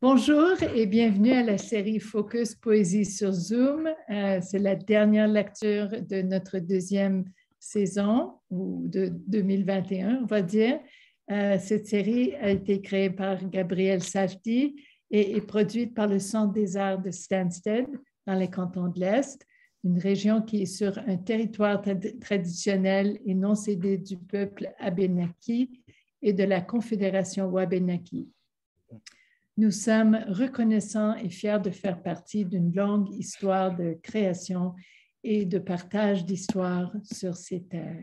Bonjour et bienvenue à la série Focus Poésie sur Zoom. C'est la dernière lecture de notre deuxième saison, ou de 2021, on va dire. Cette série a été créée par Gabriel Safdie et est produite par le Centre des arts de Stansted, dans les cantons de l'Est, une région qui est sur un territoire traditionnel et non cédé du peuple Abénaki et de la Confédération Wabanaki. Nous sommes reconnaissants et fiers de faire partie d'une longue histoire de création et de partage d'histoires sur ces terres.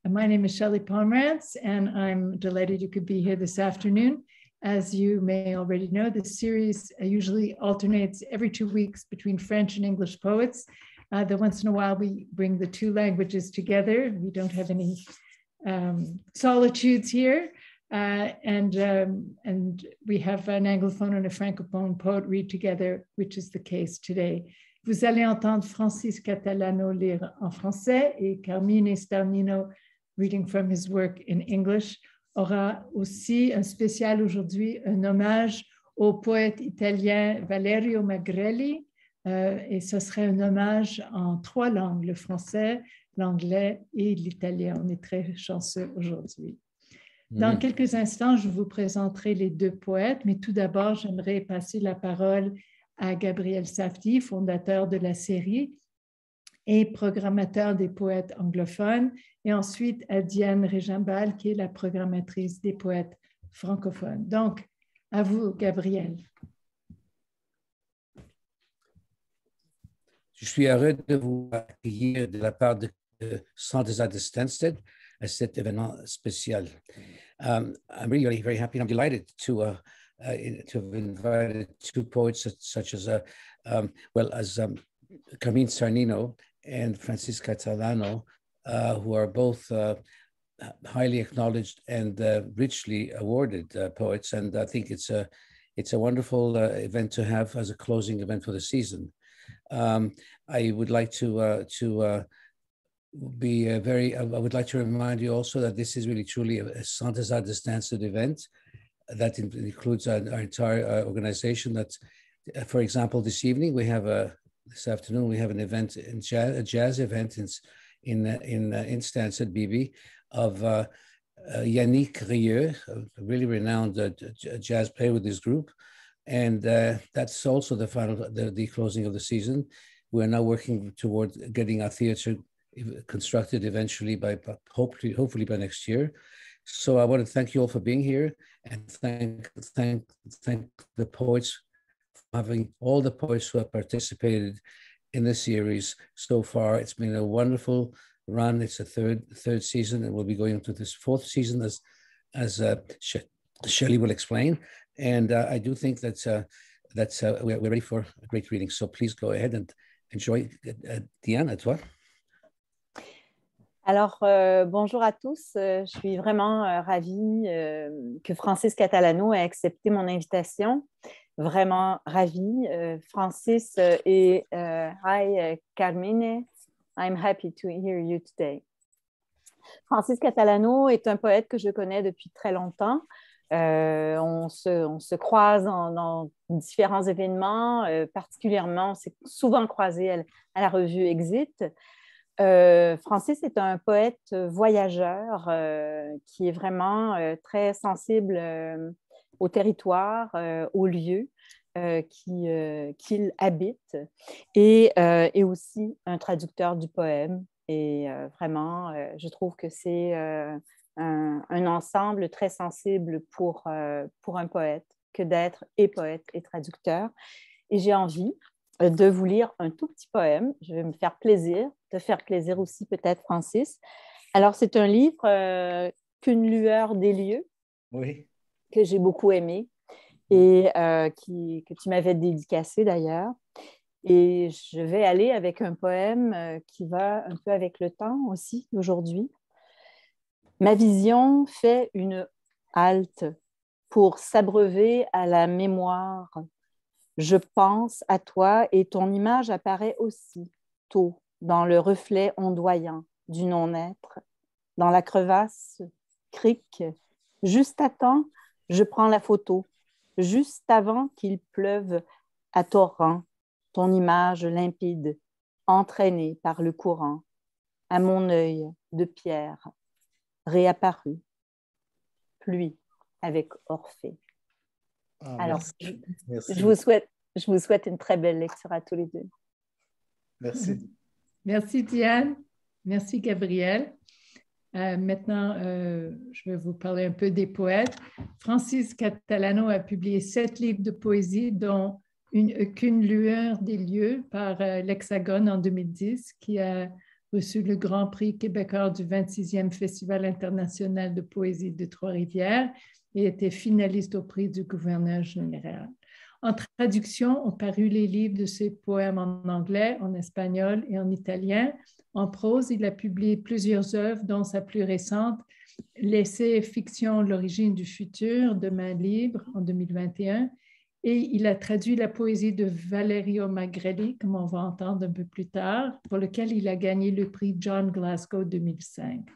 My name is Shelley Pomerantz, and I'm delighted you could be here this afternoon. As you may already know, the series usually alternates every 2 weeks between French and English poets. Though once in a while we bring the two languages together. We don't have any solitudes here. And we have an anglophone and a francophone poet read together, which is the case today. Vous allez entendre Francis Catalano lire en français et Carmine Sternino reading from his work in English. Aura aussi un spécial aujourd'hui, un hommage au poète italien Valerio Magrelli, et ce serait un hommage en 3 langues, le français, l'anglais et l'italien. On est très chanceux aujourd'hui. Dans quelques instants, je vous présenterai les 2 poètes, mais tout d'abord, j'aimerais passer la parole à Gabriel Safdie, fondateur de la série et programmateur des poètes anglophones, et ensuite à Diane Régimbal, qui est la programmatrice des poètes francophones. Donc, à vous, Gabriel. Je suis heureux de vous accueillir de la part du Centre des arts de Stansted à cet événement spécial. I'm really very happy and I'm delighted to have invited 2 poets such as Carmine Sternino and Francis Catalano, who are both highly acknowledged and richly awarded poets. And I think it's a wonderful event to have as a closing event for the season. I would like to remind you also that this is really truly a Centre des arts de Stansted event that includes our entire organization. That, for example, this afternoon we have an event a jazz event in Stansted, BB, of Yannick Rieu, a really renowned jazz player with his group, and that's also the closing of the season. We are now working toward getting our theater constructed eventually hopefully by next year. So I want to thank you all for being here and thank the poets, having all the poets who have participated in the series so far. It's been a wonderful run. It's a third season, and we'll be going into this 4th season as Shelley will explain. And I do think that we're ready for a great reading. So please go ahead and enjoy. Diane, à toi. Alors, bonjour à tous. Je suis vraiment ravie que Francis Catalano ait accepté mon invitation. Vraiment ravie. Francis et hi, Carmine. I'm happy to hear you today. Francis Catalano est un poète que je connais depuis très longtemps. On se croise dans différents événements. Particulièrement, on s'est souvent croisés à la revue Exit. Francis est un poète voyageur qui est vraiment très sensible au territoire, aux lieux qu'il habite et aussi un traducteur du poème. Et vraiment, je trouve que c'est un ensemble très sensible pour un poète que d'être et poète et traducteur. Et j'ai envie de vous lire un tout petit poème. Je vais me faire plaisir, de faire plaisir aussi peut-être Francis. Alors, c'est un livre qu'une lueur des lieux, oui, que j'ai beaucoup aimé et que tu m'avais dédicacé d'ailleurs. Et je vais aller avec un poème qui va un peu avec le temps aussi d'aujourd'hui. Ma vision fait une halte pour s'abreuver à la mémoire. Je pense à toi et ton image apparaît aussi tôt dans le reflet ondoyant du non-être. Dans la crevasse, crique, juste à temps, je prends la photo juste avant qu'il pleuve à torrent, ton image limpide, entraînée par le courant, à mon œil de pierre, réapparue, pluie avec Orphée. Ah, Alors, merci. Merci. je vous souhaite une très belle lecture à tous les deux. Merci. Merci Diane. Merci Gabriel. Maintenant, je vais vous parler un peu des poètes. Francis Catalano a publié 7 livres de poésie, dont Qu'une lueur des lieux par l'Hexagone en 2010, qui a reçu le Grand Prix québécois du 26e Festival international de poésie de Trois-Rivières et était finaliste au prix du gouverneur général. En traduction, ont paru les livres de ses poèmes en anglais, en espagnol et en italien. En prose, il a publié plusieurs œuvres, dont sa plus récente, l'essai fiction L'origine du futur, de main libre, en 2021. Et il a traduit la poésie de Valerio Magrelli, comme on va entendre un peu plus tard, pour lequel il a gagné le prix John Glasgow 2005.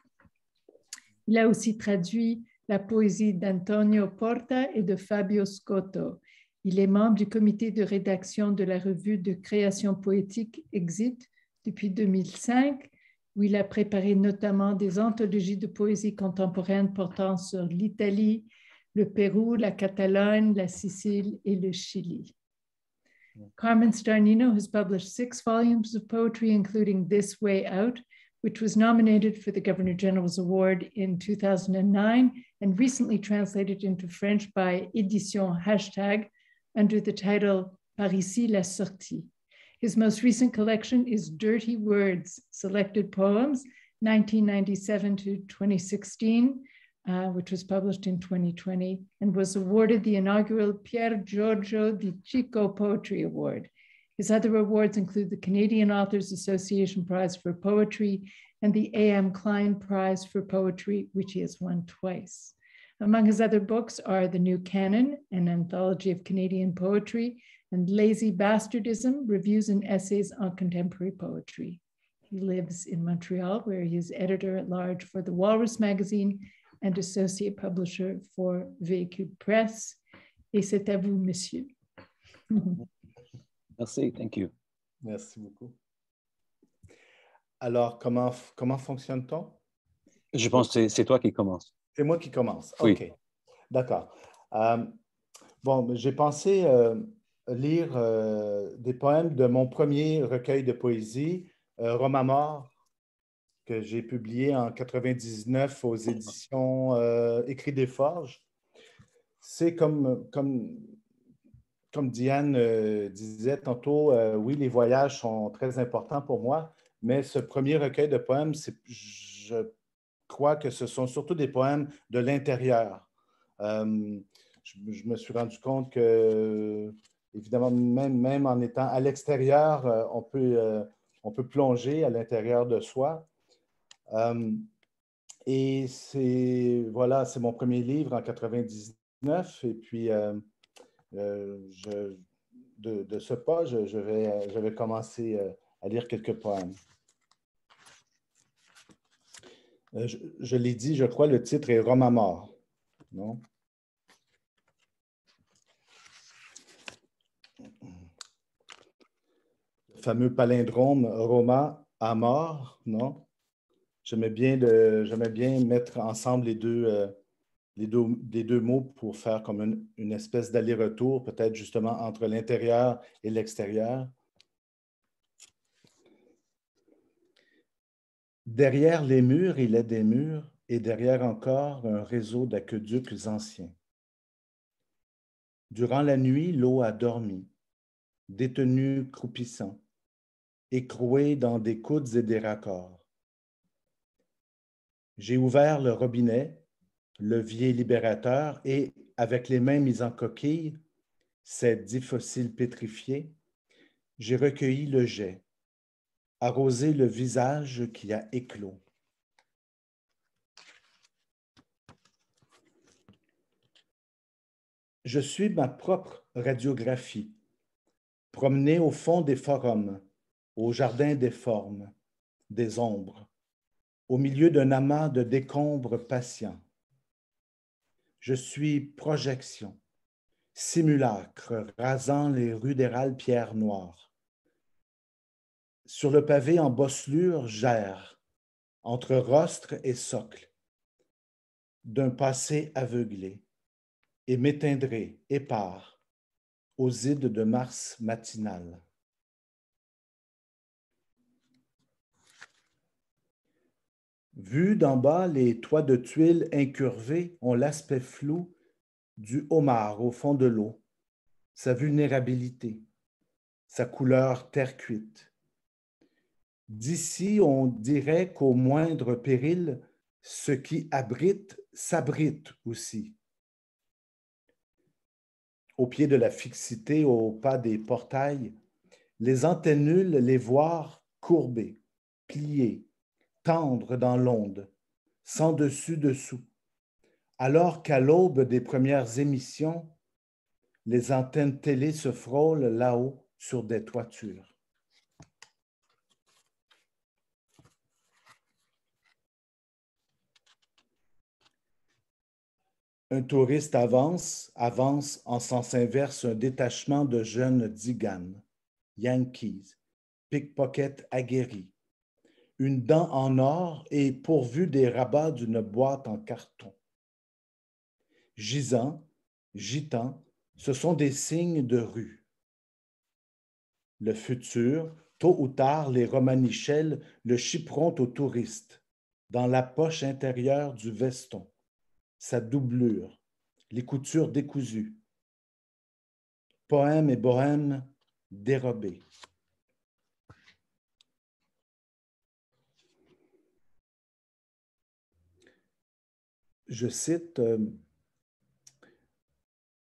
Il a aussi traduit la poésie d'Antonio Porta et de Fabio Scotto. Il est membre du comité de rédaction de la revue de création poétique Exit depuis 2005, où il a préparé notamment des anthologies de poésie contemporaine portant sur l'Italie, le Pérou, la Catalogne, la Sicile et le Chili. Carmen Starnino has published 6 volumes of poetry, including This Way Out, which was nominated for the Governor General's Award in 2009 and recently translated into French by Édition Hashtag under the title Par ici la sortie. His most recent collection is Dirty Words, Selected Poems, 1997 to 2016, which was published in 2020 and was awarded the inaugural Pier Giorgio di Chico Poetry Award. His other awards include the Canadian Authors Association Prize for Poetry and the A.M. Klein Prize for Poetry, which he has won twice. Among his other books are The New Canon, an anthology of Canadian poetry, and Lazy Bastardism, reviews and essays on contemporary poetry. He lives in Montreal, where he is editor-at-large for the Walrus magazine and associate publisher for Véhicule Press. Et c'est à vous, monsieur. Merci, thank you. Merci beaucoup. Alors, comment fonctionne-t-on? Je pense que c'est toi qui commences. C'est moi qui commence. Oui. OK. D'accord. Bon, j'ai pensé lire des poèmes de mon premier recueil de poésie, Roman mort, que j'ai publié en 1999 aux éditions Écrit des Forges. C'est comme Diane disait tantôt, oui, les voyages sont très importants pour moi, mais ce premier recueil de poèmes, je crois que ce sont surtout des poèmes de l'intérieur. Je me suis rendu compte que, évidemment, même en étant à l'extérieur, on peut plonger à l'intérieur de soi. Et c'est mon premier livre en 1999. Et puis, de ce pas, je vais commencer à lire quelques poèmes. Je l'ai dit, je crois, le titre est Roman mort, non? Le fameux palindrome Roma à mort, non? J'aimais bien mettre ensemble les deux mots pour faire comme une espèce d'aller-retour, peut-être justement entre l'intérieur et l'extérieur. Derrière les murs, il est des murs, et derrière encore un réseau d'aqueducs anciens. Durant la nuit, l'eau a dormi, détenue croupissant, écrouée dans des coudes et des raccords. J'ai ouvert le robinet, levier libérateur, et, avec les mains mises en coquille, ces 10 fossiles pétrifiés, j'ai recueilli le jet, arrosé le visage qui a éclos. Je suis ma propre radiographie, promenée au fond des forums, au jardin des formes, des ombres, au milieu d'un amas de décombres patients. Je suis projection, simulacre rasant les rudérales pierres noires. Sur le pavé en bosselure j'erre, entre rostre et socle, d'un passé aveuglé, et m'éteindrai, épars, aux ides de mars matinal. Vus d'en bas, les toits de tuiles incurvés ont l'aspect flou du homard au fond de l'eau, sa vulnérabilité, sa couleur terre cuite. D'ici, on dirait qu'au moindre péril, ce qui abrite s'abrite aussi. Au pied de la fixité, au pas des portails, les antennules les voir courbées, pliées, tendres dans l'onde, sans dessus-dessous, alors qu'à l'aube des premières émissions, les antennes télé se frôlent là-haut sur des toitures. Un touriste avance en sens inverse un détachement de jeunes tziganes, yankees, pickpockets aguerris, une dent en or et pourvu des rabats d'une boîte en carton. Gisant, gitant, ce sont des signes de rue. Le futur, tôt ou tard, les romanichels le chipperont aux touristes, dans la poche intérieure du veston, sa doublure, les coutures décousues. Poème et bohème dérobés. Je cite,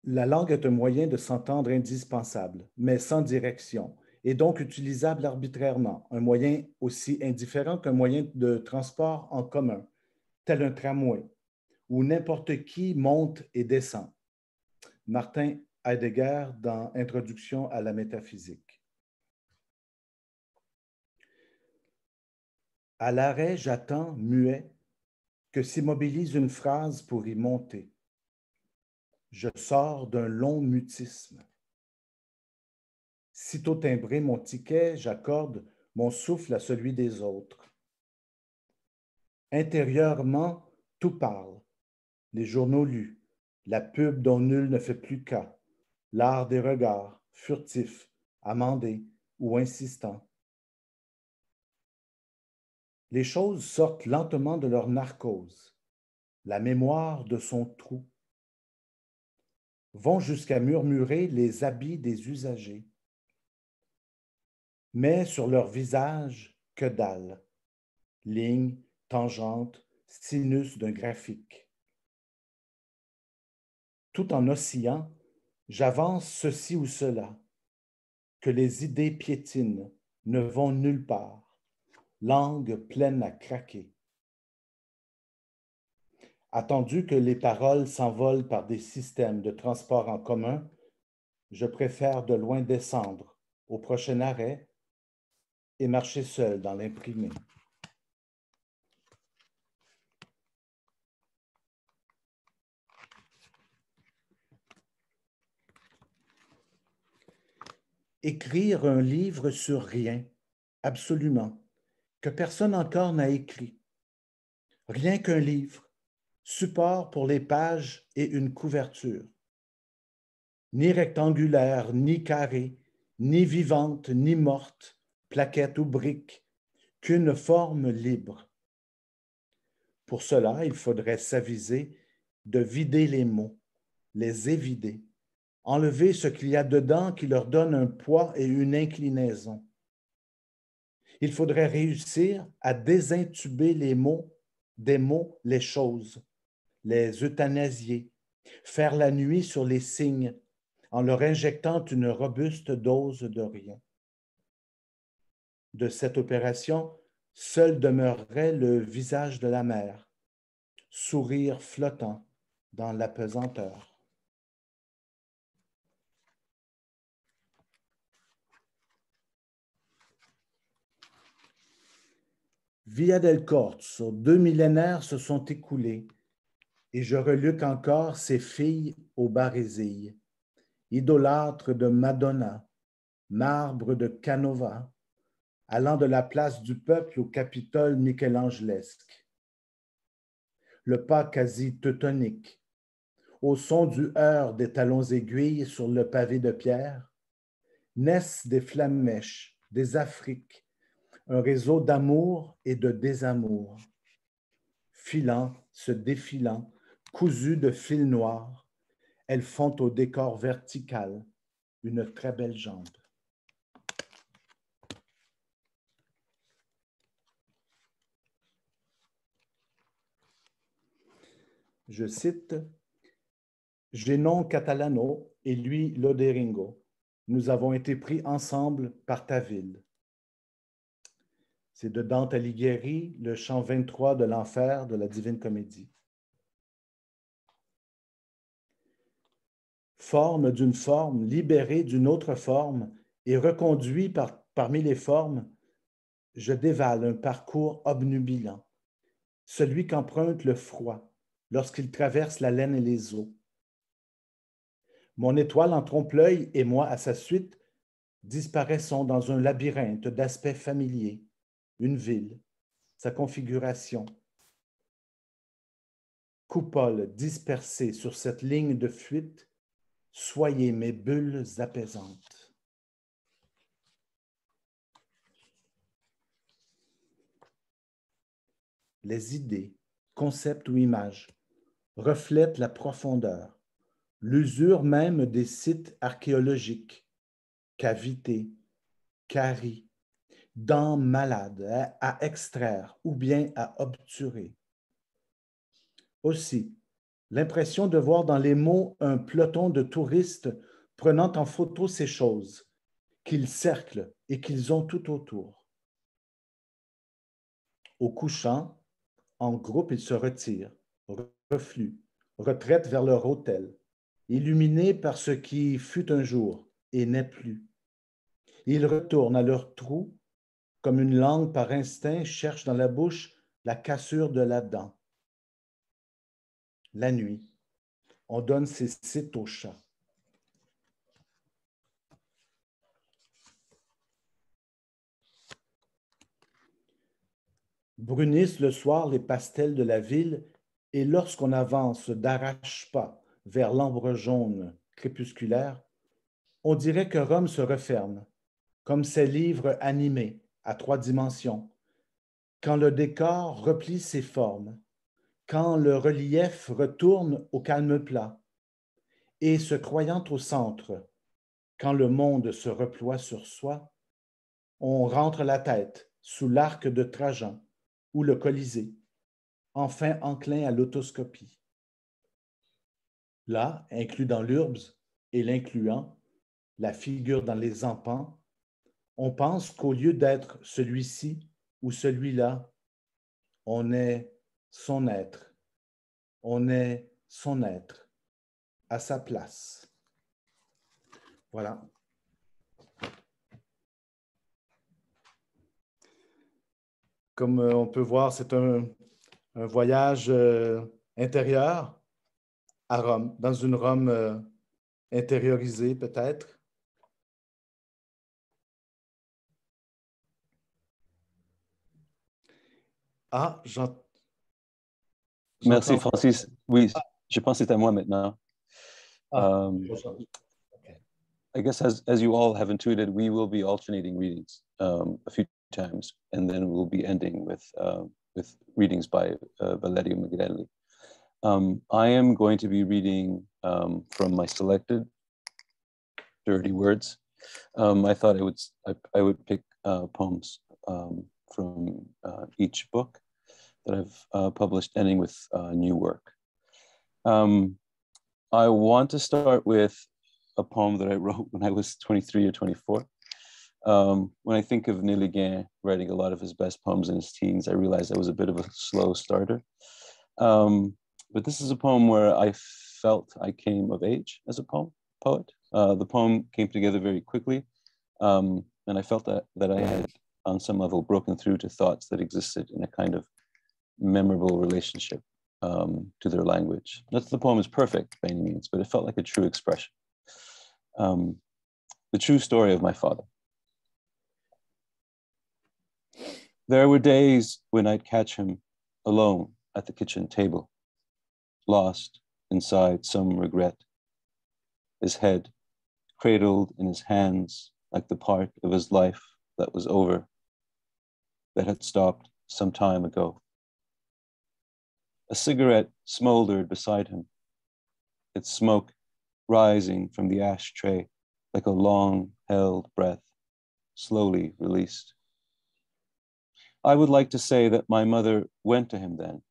la langue est un moyen de s'entendre indispensable, mais sans direction, et donc utilisable arbitrairement, un moyen aussi indifférent qu'un moyen de transport en commun, tel un tramway, où n'importe qui monte et descend. Martin Heidegger dans Introduction à la métaphysique. À l'arrêt, j'attends, muet, que s'immobilise une phrase pour y monter. Je sors d'un long mutisme. Sitôt timbré mon ticket, j'accorde mon souffle à celui des autres. Intérieurement, tout parle. Les journaux lus, la pub dont nul ne fait plus cas, l'art des regards, furtifs, amendés ou insistants. Les choses sortent lentement de leur narcose, la mémoire de son trou, vont jusqu'à murmurer les habits des usagers. Mais sur leur visage, que dalle, lignes, tangentes, sinus d'un graphique. Tout en oscillant, j'avance ceci ou cela, que les idées piétinent, ne vont nulle part, langue pleine à craquer. Attendu que les paroles s'envolent par des systèmes de transport en commun, je préfère de loin descendre au prochain arrêt et marcher seul dans l'imprimé. Écrire un livre sur rien, absolument, que personne encore n'a écrit. Rien qu'un livre, support pour les pages et une couverture. Ni rectangulaire, ni carré, ni vivante, ni morte, plaquette ou brique, qu'une forme libre. Pour cela, il faudrait s'aviser de vider les mots, les évider, enlever ce qu'il y a dedans qui leur donne un poids et une inclinaison. Il faudrait réussir à désintuber les mots, des mots, les choses, les euthanasier, faire la nuit sur les signes en leur injectant une robuste dose de rien. De cette opération, seul demeurerait le visage de la mer, sourire flottant dans l'apesanteur. Via del Corso, 2 millénaires se sont écoulés et je reluque encore ces filles aux barésilles, idolâtre de Madonna, marbre de Canova, allant de la place du peuple au Capitole michelangelesque. Le pas quasi teutonique, au son du heurt des talons aiguilles sur le pavé de pierre, naissent des flammèches, des Afriques, un réseau d'amour et de désamour, filant, se défilant, cousus de fils noirs, elles font au décor vertical une très belle jambe. Je cite, « Génon Catalano et lui Loderingo, nous avons été pris ensemble par ta ville. » C'est de Dante Alighieri, le chant 23 de l'enfer de la Divine Comédie. Forme d'une forme, libéré d'une autre forme et reconduit parmi les formes, je dévale un parcours obnubilant, celui qu'emprunte le froid lorsqu'il traverse la laine et les eaux. Mon étoile en trompe-l'œil et moi à sa suite disparaissons dans un labyrinthe d'aspects familiers, une ville, sa configuration. Coupole dispersée sur cette ligne de fuite, soyez mes bulles apaisantes. Les idées, concepts ou images reflètent la profondeur, l'usure même des sites archéologiques, cavités, caries, dents malades à extraire ou bien à obturer. Aussi, l'impression de voir dans les mots un peloton de touristes prenant en photo ces choses, qu'ils cerclent et qu'ils ont tout autour. Au couchant, en groupe, ils se retirent, refluent, retraitent vers leur hôtel, illuminés par ce qui fut un jour et n'est plus. Ils retournent à leur trou, comme une langue par instinct cherche dans la bouche la cassure de la dent. La nuit, on donne ses sites aux chats. Brunissent le soir les pastels de la ville et lorsqu'on avance d'arrache-pas vers l'ambre jaune crépusculaire, on dirait que Rome se referme, comme ces livres animés à 3 dimensions, quand le décor replie ses formes, quand le relief retourne au calme plat, et se croyant au centre, quand le monde se reploie sur soi, on rentre la tête sous l'arc de Trajan ou le Colisée, enfin enclin à l'autoscopie. Là, inclus dans l'urbs et l'incluant, la figure dans les empans, on pense qu'au lieu d'être celui-ci ou celui-là, on est son être. On est son être à sa place. Voilà. Comme on peut voir, c'est un voyage intérieur à Rome, dans une Rome intériorisée peut-être. Ah, Merci, Francis. Oui, je pense que c'est à moi maintenant. I guess as you all have intuited, we will be alternating readings a few times, and then we'll be ending with readings by Valerio Magrelli. I am going to be reading from my selected Dirty Words. I thought I would pick poems from each book that I've published, ending with new work. I want to start with a poem that I wrote when I was 23 or 24. When I think of Néléguin writing a lot of his best poems in his teens, I realized I was a bit of a slow starter. But this is a poem where I felt I came of age as a poet. The poem came together very quickly, and I felt that I had, on some level, broken through to thoughts that existed in a kind of memorable relationship to their language. Not that the poem is perfect by any means, but it felt like a true expression. the true story of my father. There were days when I'd catch him alone at the kitchen table, lost inside some regret, his head cradled in his hands like the part of his life that was over, that had stopped some time ago. A cigarette smoldered beside him, its smoke rising from the ashtray like a long-held breath, slowly released. I would like to say that my mother went to him then,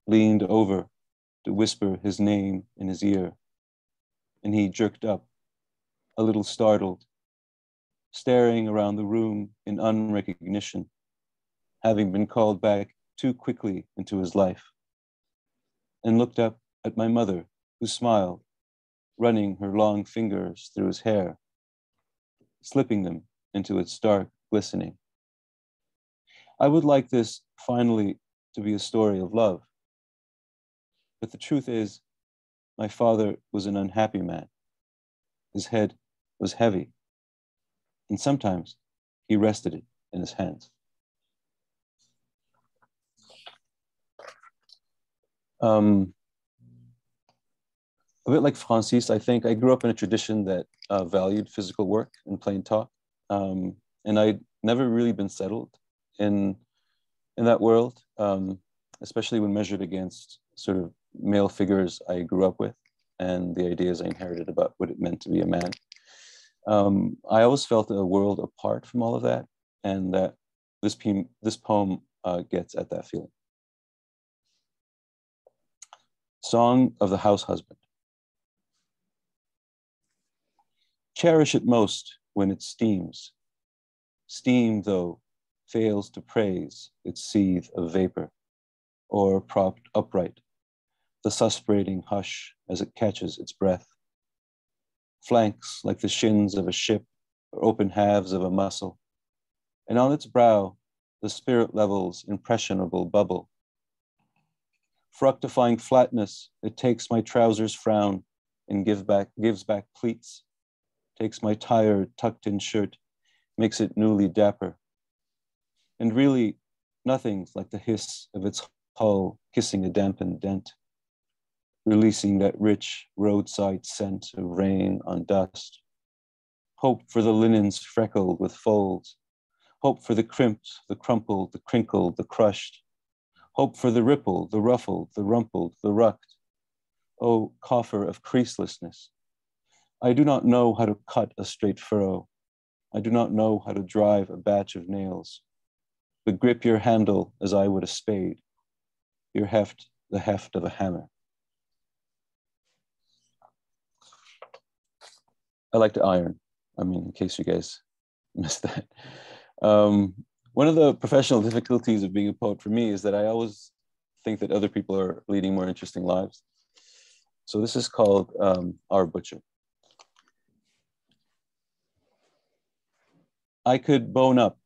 leaned over to whisper his name in his ear, and he jerked up, a little startled, staring around the room in unrecognition, having been called back too quickly into his life, and looked up at my mother, who smiled, running her long fingers through his hair, slipping them into its dark glistening. I would like this finally to be a story of love. But the truth is, my father was an unhappy man. His head was heavy, and sometimes he rested it in his hands. A bit like Francis, I think I grew up in a tradition that valued physical work and plain talk. And I'd never really been settled in that world, especially when measured against sort of male figures I grew up with and the ideas I inherited about what it meant to be a man. I always felt a world apart from all of that, and that this poem gets at that feeling. Song of the House Husband. Cherish it most when it steams. Steam, though, fails to praise its seethe of vapor, or propped upright, the suspirating hush as it catches its breath. Flanks like the shins of a ship or open halves of a muscle, and on its brow, the spirit level's impressionable bubble. Fructifying flatness, it takes my trousers' frown and gives back pleats, takes my tired, tucked-in shirt, makes it newly dapper. And really, nothing's like the hiss of its hull kissing a dampened dent, releasing that rich roadside scent of rain on dust. Hope for the linens freckled with folds, hope for the crimped, the crumpled, the crinkled, the crushed, hope for the ripple, the ruffled, the rumpled, the rucked. Oh, coffer of creaselessness. I do not know how to cut a straight furrow. I do not know how to drive a batch of nails, but grip your handle as I would a spade, your heft, the heft of a hammer. I like to iron. I mean, in case you guys missed that. One of the professional difficulties of being a poet for me is that I always think that other people are leading more interesting lives. So this is called Our Butcher. I could bone up,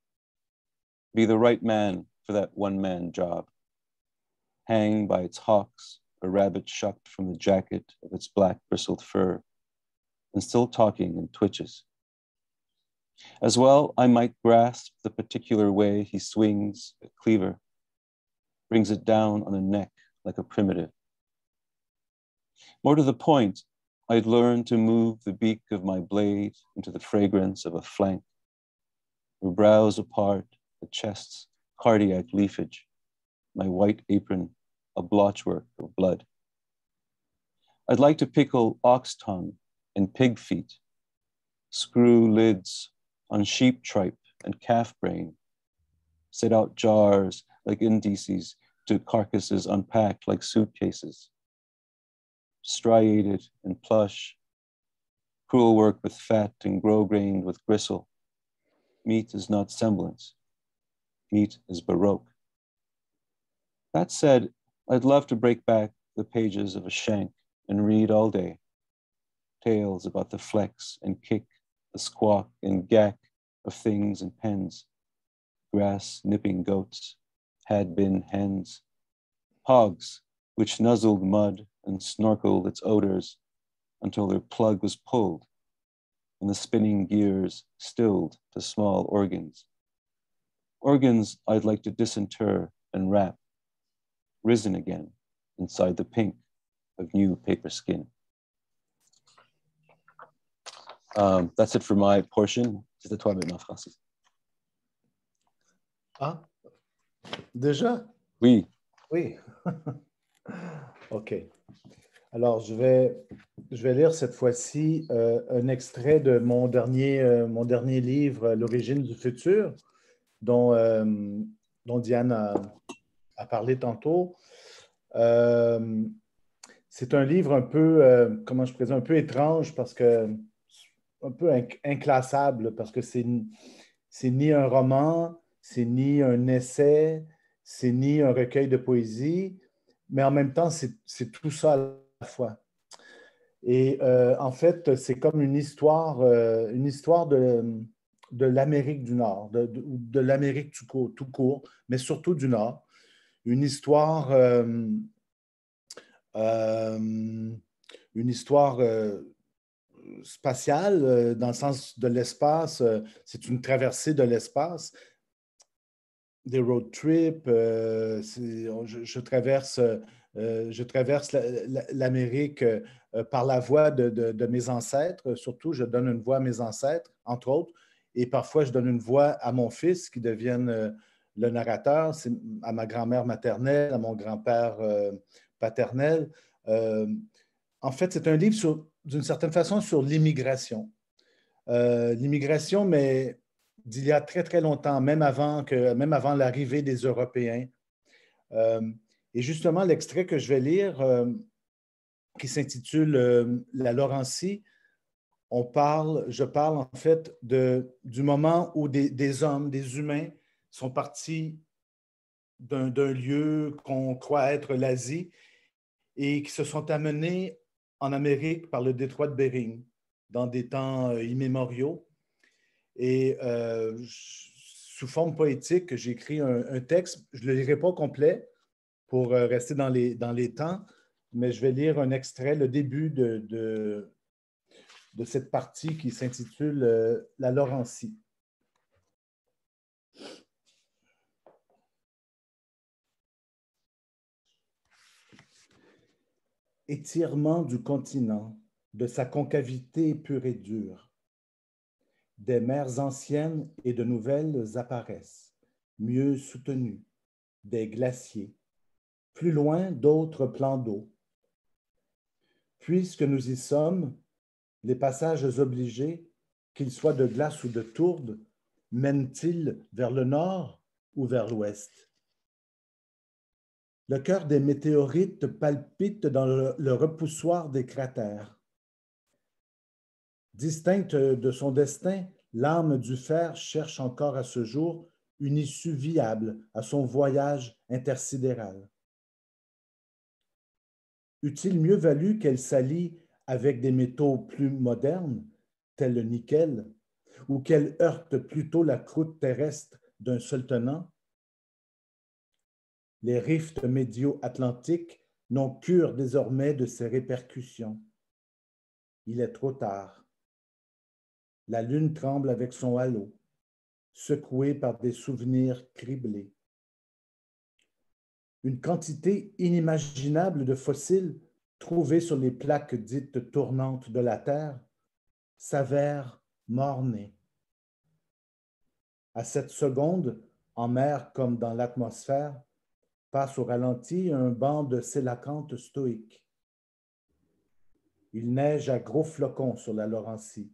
be the right man for that one-man job, hang by its hocks, a rabbit shucked from the jacket of its black bristled fur, and still talking in twitches. As well, I might grasp the particular way he swings a cleaver, brings it down on a neck like a primitive. More to the point, I'd learn to move the beak of my blade into the fragrance of a flank, her brows apart, the chest's cardiac leafage, my white apron, a blotchwork of blood. I'd like to pickle ox tongue and pig feet, screw lids on sheep tripe and calf brain, set out jars like indices to carcasses unpacked like suitcases, striated and plush, cruel work with fat and grow-grained with gristle. Meat is not semblance, meat is baroque. That said, I'd love to break back the pages of a shank and read all day, tales about the flex and kick, the squawk and gack of things and pens, grass nipping goats, had been hens, hogs which nuzzled mud and snorkeled its odors until their plug was pulled and the spinning gears stilled to small organs. Organs I'd like to disinter and wrap, risen again inside the pink of new paper skin. That's it for my portion. C'est à toi maintenant, Francis. Ah, déjà? Oui. Oui. OK. Alors, je vais lire cette fois-ci un extrait de mon dernier livre, L'origine du futur, dont Diane a parlé tantôt. C'est un livre un peu, comment je présente, un peu étrange parce que, un peu inclassable parce que c'est ni un roman, c'est ni un essai, c'est ni un recueil de poésie, mais en même temps, c'est tout ça à la fois. Et en fait, c'est comme une histoire de l'Amérique du Nord, de l'Amérique tout court, mais surtout du Nord. Une histoire spatiale, dans le sens de l'espace. C'est une traversée de l'espace, des road trips. Je traverse l'Amérique par la voix de mes ancêtres. Surtout, je donne une voix à mes ancêtres, entre autres, et parfois je donne une voix à mon fils qui devienne le narrateur, à ma grand-mère maternelle, à mon grand-père paternel. En fait, c'est un livre d'une certaine façon sur l'immigration. L'immigration, mais d'il y a très, très longtemps, même avant l'arrivée des Européens. Et justement, l'extrait que je vais lire, qui s'intitule La Laurentie, je parle en fait du moment où des hommes, des humains, sont partis d'un lieu qu'on croit être l'Asie et qui se sont amenés en Amérique par le détroit de Bering dans des temps immémoriaux. Et sous forme poétique, j'ai écrit un texte. Je ne le lirai pas complet pour rester dans les temps, mais je vais lire un extrait, le début de cette partie qui s'intitule La Laurentie. Étirement du continent, de sa concavité pure et dure. Des mers anciennes et de nouvelles apparaissent, mieux soutenues, des glaciers, plus loin d'autres plans d'eau. Puisque nous y sommes, les passages obligés, qu'ils soient de glace ou de tourbe, mènent-ils vers le nord ou vers l'ouest? Le cœur des météorites palpite dans le repoussoir des cratères. Distincte de son destin, l'âme du fer cherche encore à ce jour une issue viable à son voyage intersidéral. Eût-il mieux valu qu'elle s'allie avec des métaux plus modernes, tels le nickel, ou qu'elle heurte plutôt la croûte terrestre d'un seul tenant? Les rifts médio-atlantiques n'ont cure désormais de ces répercussions. Il est trop tard. La lune tremble avec son halo, secouée par des souvenirs criblés. Une quantité inimaginable de fossiles trouvés sur les plaques dites tournantes de la Terre s'avèrent morts-nés. À cette seconde, en mer comme dans l'atmosphère, passe au ralenti un banc de sélacantes stoïques. Il neige à gros flocons sur la Laurentie.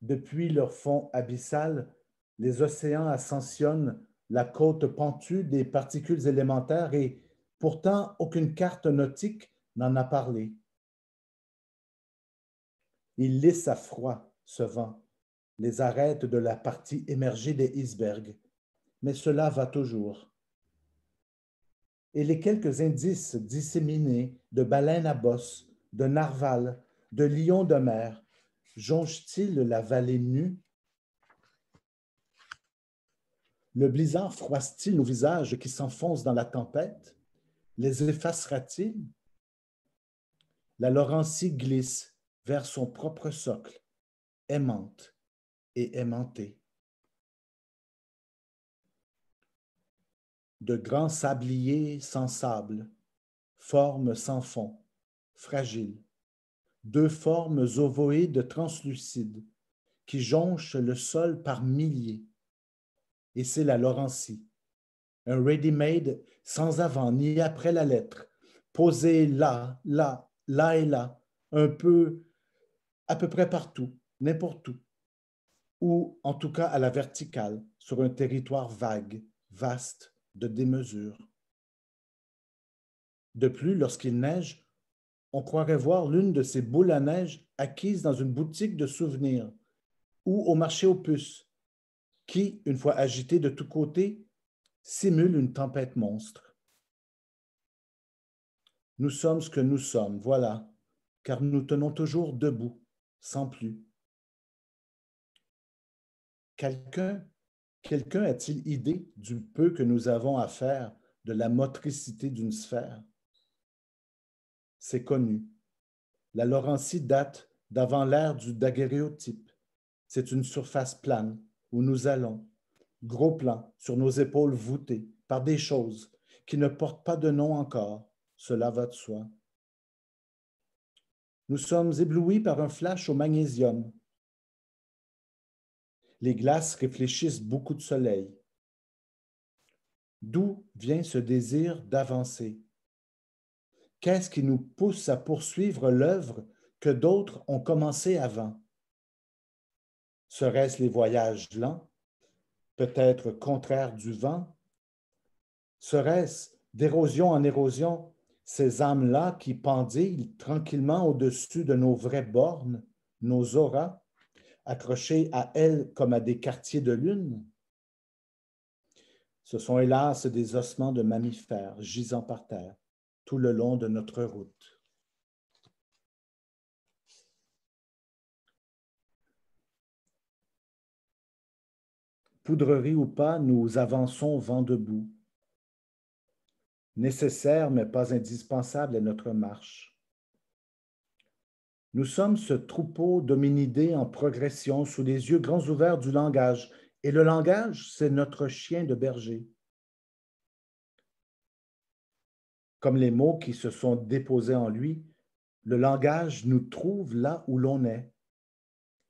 Depuis leur fond abyssal, les océans ascensionnent la côte pentue des particules élémentaires et pourtant aucune carte nautique n'en a parlé. Il lisse à froid, ce vent, les arêtes de la partie émergée des icebergs, mais cela va toujours. Et les quelques indices disséminés de baleines à bosse, de narvals, de lions de mer, jonchent-ils la vallée nue? Le blizzard froisse-t-il nos visages qui s'enfoncent dans la tempête? Les effacera-t-il? La Laurentie glisse vers son propre socle, aimante et aimantée. De grands sabliers sans sable, formes sans fond, fragiles, deux formes ovoïdes translucides qui jonchent le sol par milliers. Et c'est la Laurentie, un ready-made sans avant ni après la lettre, posé là, là, là et là, un peu, à peu près partout, n'importe où, ou en tout cas à la verticale, sur un territoire vague, vaste, de démesure. De plus, lorsqu'il neige, on croirait voir l'une de ces boules à neige acquises dans une boutique de souvenirs ou au marché aux puces, qui, une fois agitée de tous côtés, simule une tempête monstre. Nous sommes ce que nous sommes, voilà, car nous tenons toujours debout, sans plus. Quelqu'un a-t-il idée du peu que nous avons à faire de la motricité d'une sphère? C'est connu. La Laurentie date d'avant l'ère du daguerréotype. C'est une surface plane où nous allons, gros plan sur nos épaules voûtées par des choses qui ne portent pas de nom encore, cela va de soi. Nous sommes éblouis par un flash au magnésium. Les glaces réfléchissent beaucoup de soleil. D'où vient ce désir d'avancer? Qu'est-ce qui nous pousse à poursuivre l'œuvre que d'autres ont commencé avant? Serait-ce les voyages lents, peut-être contraires du vent? Serait-ce d'érosion en érosion ces âmes-là qui pendillent tranquillement au-dessus de nos vraies bornes, nos auras, accrochées à elles comme à des quartiers de lune? Ce sont hélas des ossements de mammifères gisant par terre tout le long de notre route. Poudrerie ou pas, nous avançons vent debout. Nécessaire mais pas indispensable à notre marche. Nous sommes ce troupeau d'hominidés en progression sous les yeux grands ouverts du langage. Et le langage, c'est notre chien de berger. Comme les mots qui se sont déposés en lui, le langage nous trouve là où l'on est.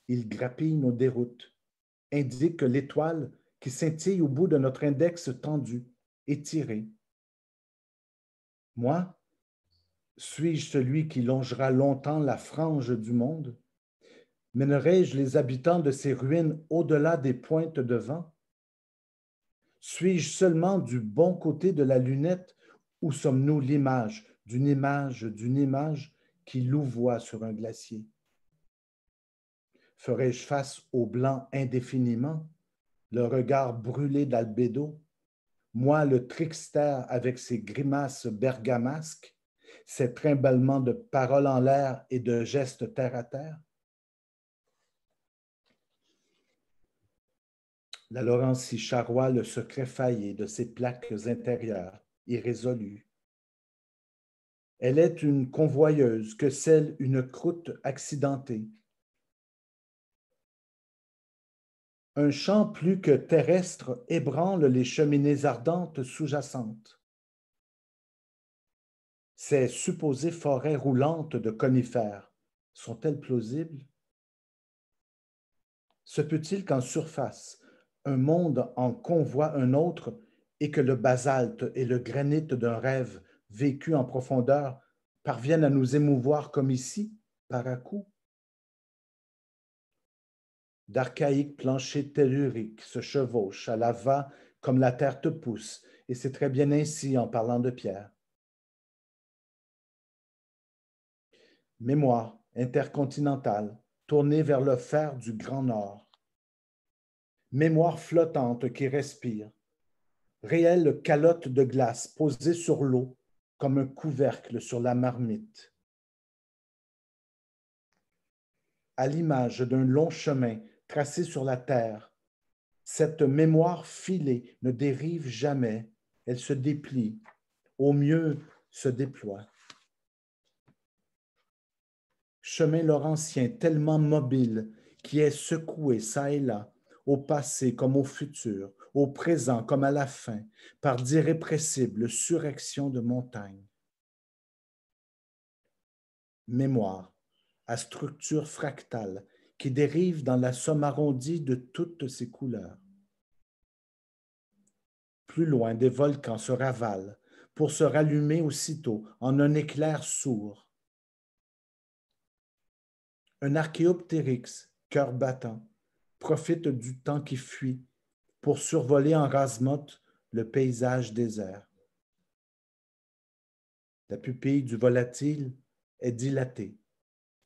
Il grappille nos déroutes, indique que l'étoile qui scintille au bout de notre index tendu, étiré. Moi, suis-je celui qui longera longtemps la frange du monde? Mènerai-je les habitants de ces ruines au-delà des pointes de vent? Suis-je seulement du bon côté de la lunette ou sommes-nous l'image d'une image qui louvoie sur un glacier? Ferai-je face au blanc indéfiniment, le regard brûlé d'albédo, moi le trickster avec ses grimaces bergamasques, ses trimballements de paroles en l'air et de gestes terre à terre? La Laurentie charroie le secret faillé de ses plaques intérieures, irrésolues. Elle est une convoyeuse que scelle une croûte accidentée. Un champ plus que terrestre ébranle les cheminées ardentes sous-jacentes. Ces supposées forêts roulantes de conifères sont-elles plausibles? Se peut-il qu'en surface, un monde en convoie un autre et que le basalte et le granit d'un rêve vécu en profondeur parviennent à nous émouvoir comme ici, par à coups? D'archaïques planchers telluriques se chevauchent à la va comme la terre te pousse, et c'est très bien ainsi en parlant de pierre. Mémoire intercontinentale, tournée vers le fer du Grand Nord. Mémoire flottante qui respire, réelle calotte de glace posée sur l'eau comme un couvercle sur la marmite. À l'image d'un long chemin tracé sur la terre, cette mémoire filée ne dérive jamais, elle se déplie, au mieux se déploie. Chemin laurentien tellement mobile qui est secoué çà et là, au passé comme au futur, au présent comme à la fin, par d'irrépressibles surrections de montagnes. Mémoire, à structure fractale, qui dérive dans la somme arrondie de toutes ses couleurs. Plus loin, des volcans se ravalent pour se rallumer aussitôt en un éclair sourd. Un archéoptérix, cœur battant, profite du temps qui fuit pour survoler en rase-motte le paysage désert. La pupille du volatile est dilatée.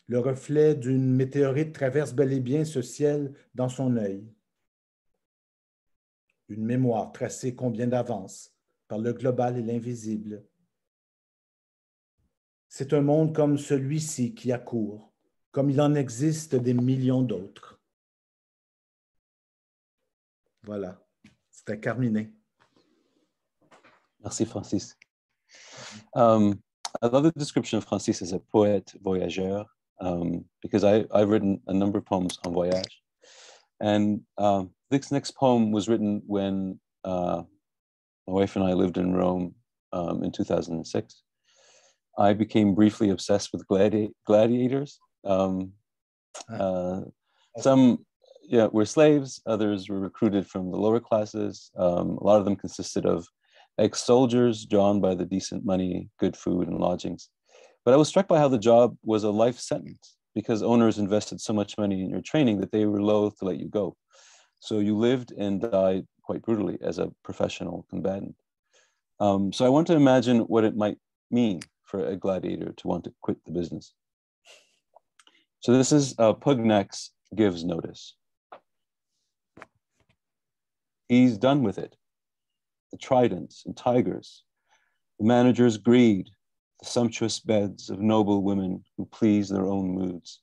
Le reflet d'une météorite traverse bel et bien ce ciel dans son œil. Une mémoire tracée combien d'avance par le global et l'invisible. C'est un monde comme celui-ci qui accourt, comme il en existe des millions d'autres. Voilà, c'était terminé. Merci, Francis. I love the description of Francis as a poet voyageur because I've written a number of poems on voyage. And this next poem was written when my wife and I lived in Rome in 2006. I became briefly obsessed with gladiators. Some were slaves, others were recruited from the lower classes. A lot of them consisted of ex-soldiers drawn by the decent money, good food, and lodgings. But I was struck by how the job was a life sentence because owners invested so much money in your training that they were loath to let you go. So you lived and died quite brutally as a professional combatant. So I want to imagine what it might mean for a gladiator to want to quit the business. So this is Pugnax gives notice. He's done with it. The tridents and tigers, the manager's greed, the sumptuous beds of noble women who please their own moods.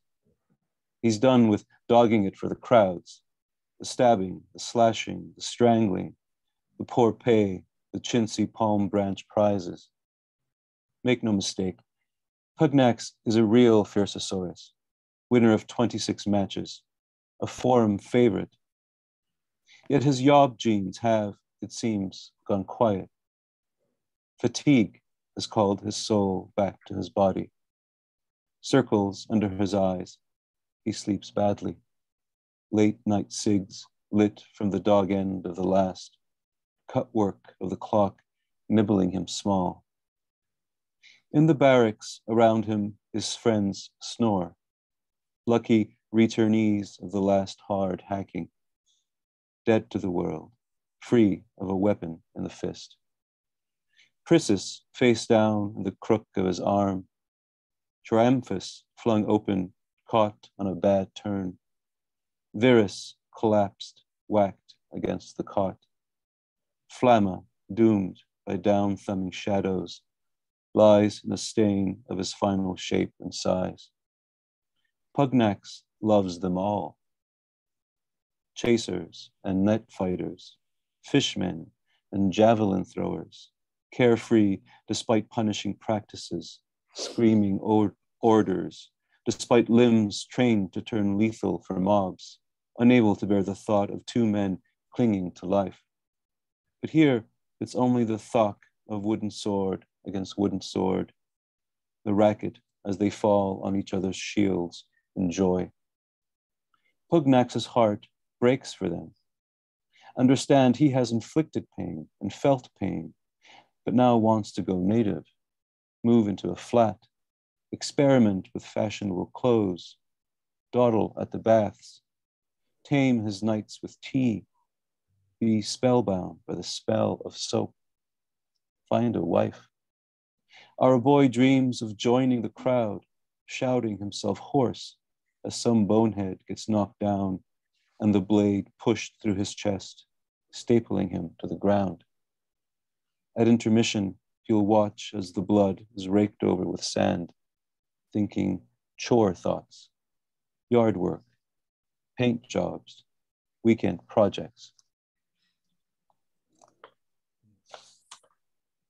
He's done with dogging it for the crowds, the stabbing, the slashing, the strangling, the poor pay, the chintzy palm branch prizes. Make no mistake, Pugnax is a real Fiercesaurus, winner of 26 matches, a forum favorite. Yet his yob genes have, it seems, gone quiet. Fatigue has called his soul back to his body. Circles under his eyes, he sleeps badly. Late night cigs lit from the dog end of the last, cut work of the clock nibbling him small. In the barracks around him, his friends snore, lucky returnees of the last hard hacking, dead to the world, free of a weapon in the fist. Chrysis face down in the crook of his arm, Triumphus flung open, caught on a bad turn. Virus collapsed, whacked against the cot. Flamma, doomed by down-thumbing shadows, lies in a stain of his final shape and size. Pugnax loves them all. Chasers and net fighters, fishmen and javelin throwers, carefree despite punishing practices, screaming orders, despite limbs trained to turn lethal for mobs, unable to bear the thought of two men clinging to life. But here, it's only the thock of wooden sword against wooden sword, the racket as they fall on each other's shields in joy. Pugnax's heart breaks for them. Understand he has inflicted pain and felt pain, but now wants to go native, move into a flat, experiment with fashionable clothes, dawdle at the baths, tame his nights with tea, be spellbound by the spell of soap, find a wife. Our boy dreams of joining the crowd, shouting himself hoarse as some bonehead gets knocked down and the blade pushed through his chest, stapling him to the ground. At intermission, he'll watch as the blood is raked over with sand, thinking chore thoughts, yard work, paint jobs, weekend projects.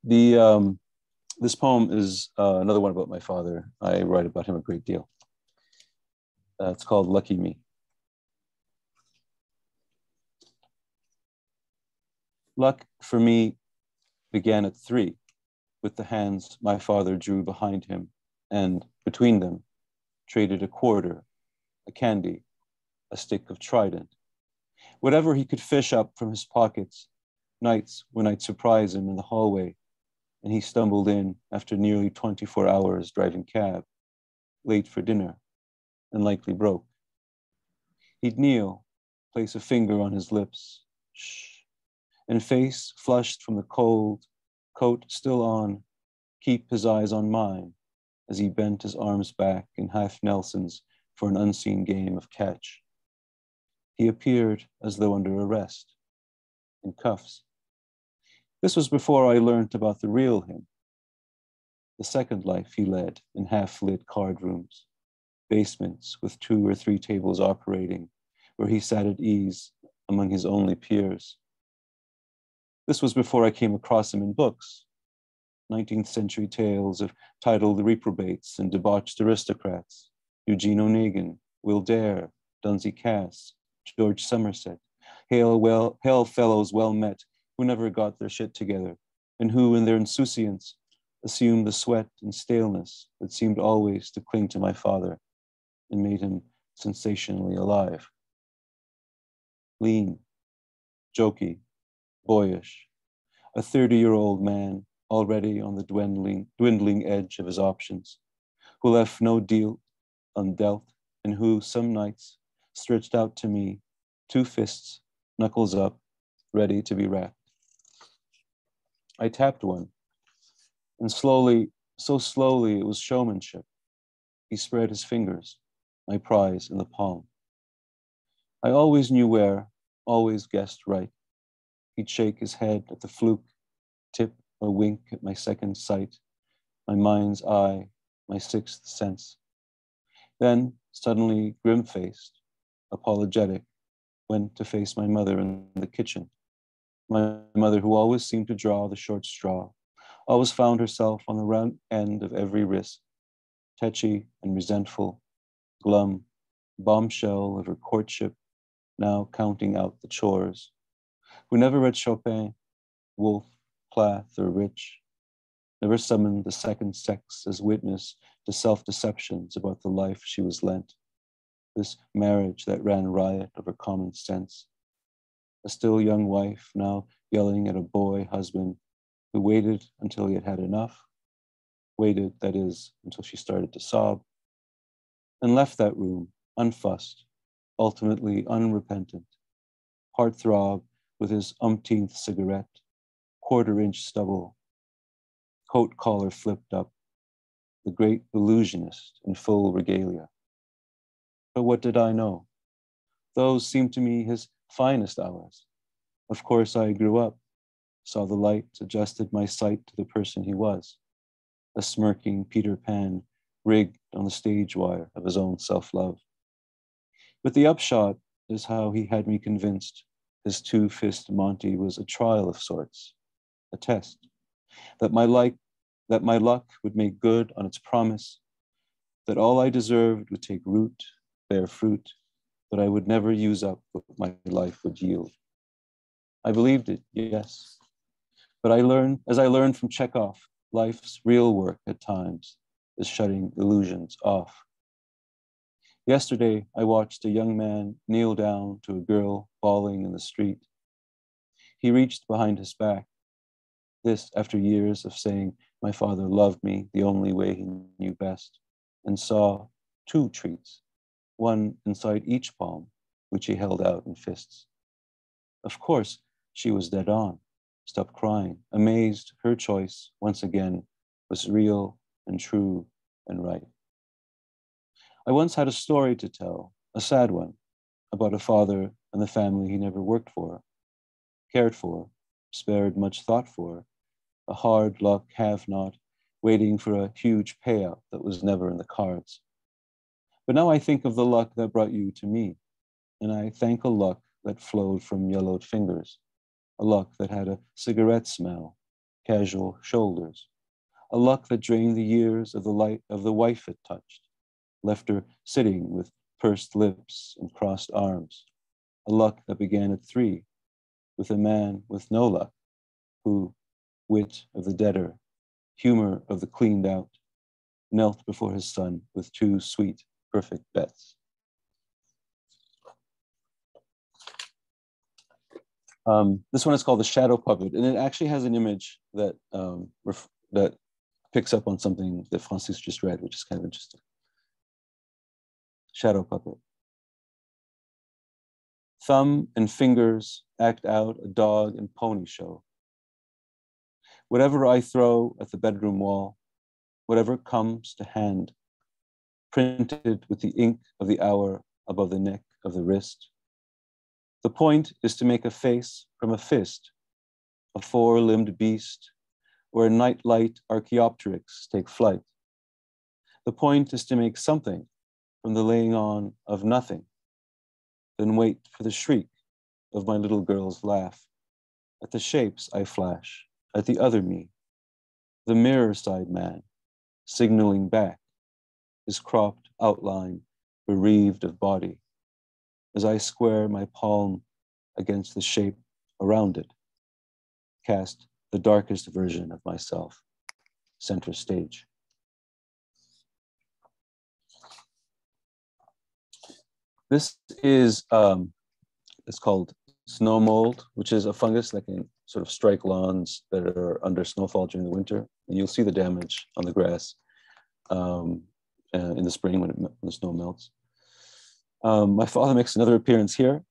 This poem is another one about my father. I write about him a great deal. It's called Lucky Me. Luck for me began at 3, with the hands my father drew behind him, and between them traded a quarter, a candy, a stick of Trident. Whatever he could fish up from his pockets, nights when I'd surprise him in the hallway, and he stumbled in after nearly 24 hours driving cab, late for dinner, and likely broke. He'd kneel, place a finger on his lips, shh, and face flushed from the cold, coat still on, keep his eyes on mine as he bent his arms back in half Nelsons for an unseen game of catch. He appeared as though under arrest, in cuffs. This was before I learned about the real him, the second life he led in half-lit card rooms, basements with 2 or 3 tables operating, where he sat at ease among his only peers. This was before I came across him in books, 19th century tales of titled reprobates and debauched aristocrats, Eugene Onegin, Will Dare, Dunsey Cass, George Somerset, hail fellows well met who never got their shit together, and who in their insouciance assumed the sweat and staleness that seemed always to cling to my father and made him sensationally alive. Lean, jokey, boyish, a 30-year-old man already on the dwindling edge of his options, who left no deal undealt, and who some nights stretched out to me 2 fists, knuckles up, ready to be wrapped. I tapped one, and slowly, so slowly it was showmanship. He spread his fingers, my prize in the palm. I always knew where, always guessed right. He'd shake his head at the fluke, tip or wink at my second sight, my mind's eye, my 6th sense. Then, suddenly grim-faced, apologetic, went to face my mother in the kitchen. My mother, who always seemed to draw the short straw, always found herself on the round end of every risk, tetchy and resentful, glum, bombshell of her courtship, now counting out the chores, who never read Chopin, Woolf, Plath, or Rich, never summoned the second sex as witness to self-deceptions about the life she was lent, this marriage that ran riot over common sense. A still young wife now yelling at a boy husband who waited until he had had enough, waited, that is, until she started to sob, and left that room unfussed, ultimately unrepentant, heartthrob with his umpteenth cigarette, quarter-inch stubble, coat collar flipped up, the great illusionist in full regalia. But what did I know? Those seemed to me his finest hours. Of course, I grew up, saw the light, adjusted my sight to the person he was, a smirking Peter Pan rigged on the stage wire of his own self-love. But the upshot is how he had me convinced his 2-fist Monty was a trial of sorts, a test, that my luck would make good on its promise, that all I deserved would take root, bear fruit, that I would never use up what my life would yield. I believed it, yes. But as I learned from Chekhov, life's real work at times is shutting illusions off. Yesterday, I watched a young man kneel down to a girl bawling in the street. He reached behind his back. This after years of saying my father loved me the only way he knew best, and saw 2 treats, one inside each palm, which he held out in fists. Of course, she was dead on, stopped crying, amazed her choice once again was real and true and right. I once had a story to tell, a sad one, about a father and the family he never worked for, cared for, spared much thought for, a hard luck have-not, waiting for a huge payout that was never in the cards. But now I think of the luck that brought you to me, and I thank a luck that flowed from yellowed fingers, a luck that had a cigarette smell, casual shoulders, a luck that drained the years of the light of the wife it touched, left her sitting with pursed lips and crossed arms, a luck that began at 3, with a man with no luck, who, wit of the debtor, humor of the cleaned out, knelt before his son with two sweet, perfect bets. This one is called The Shadow Puppet, and it actually has an image that, that picks up on something that Francis just read, which is kind of interesting. Shadow Puppet. Thumb and fingers act out a dog and pony show. Whatever I throw at the bedroom wall, whatever comes to hand, printed with the ink of the hour above the neck of the wrist. The point is to make a face from a fist, a four-limbed beast, or a nightlight Archaeopteryx take flight. The point is to make something from the laying on of nothing, then wait for the shriek of my little girl's laugh, at the shapes I flash, at the other me, the mirror side man, signaling back, his cropped outline bereaved of body, as I square my palm against the shape around it, cast the darkest version of myself, center stage. This is, it's called snow mold, which is a fungus that can sort of strike lawns that are under snowfall during the winter. And you'll see the damage on the grass in the spring when the snow melts. My father makes another appearance here.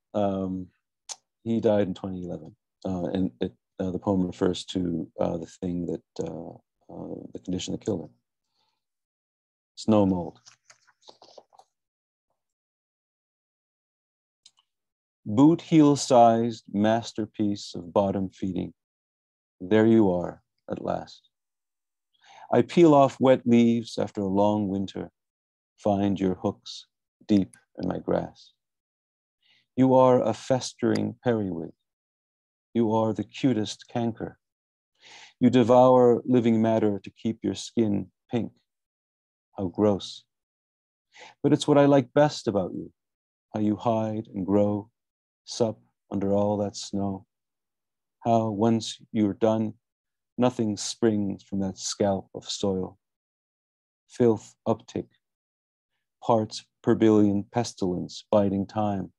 He died in 2011. And the poem refers to the thing that, the condition that killed him. Snow mold. Boot heel-sized masterpiece of bottom feeding. There you are at last. I peel off wet leaves after a long winter, find your hooks deep in my grass. You are a festering periwig. You are the cutest canker. You devour living matter to keep your skin pink. How gross. But it's what I like best about you, how you hide and grow, sup under all that snow. How once you're done, nothing springs from that scalp of soil. Filth uptick, parts per billion pestilence biding time.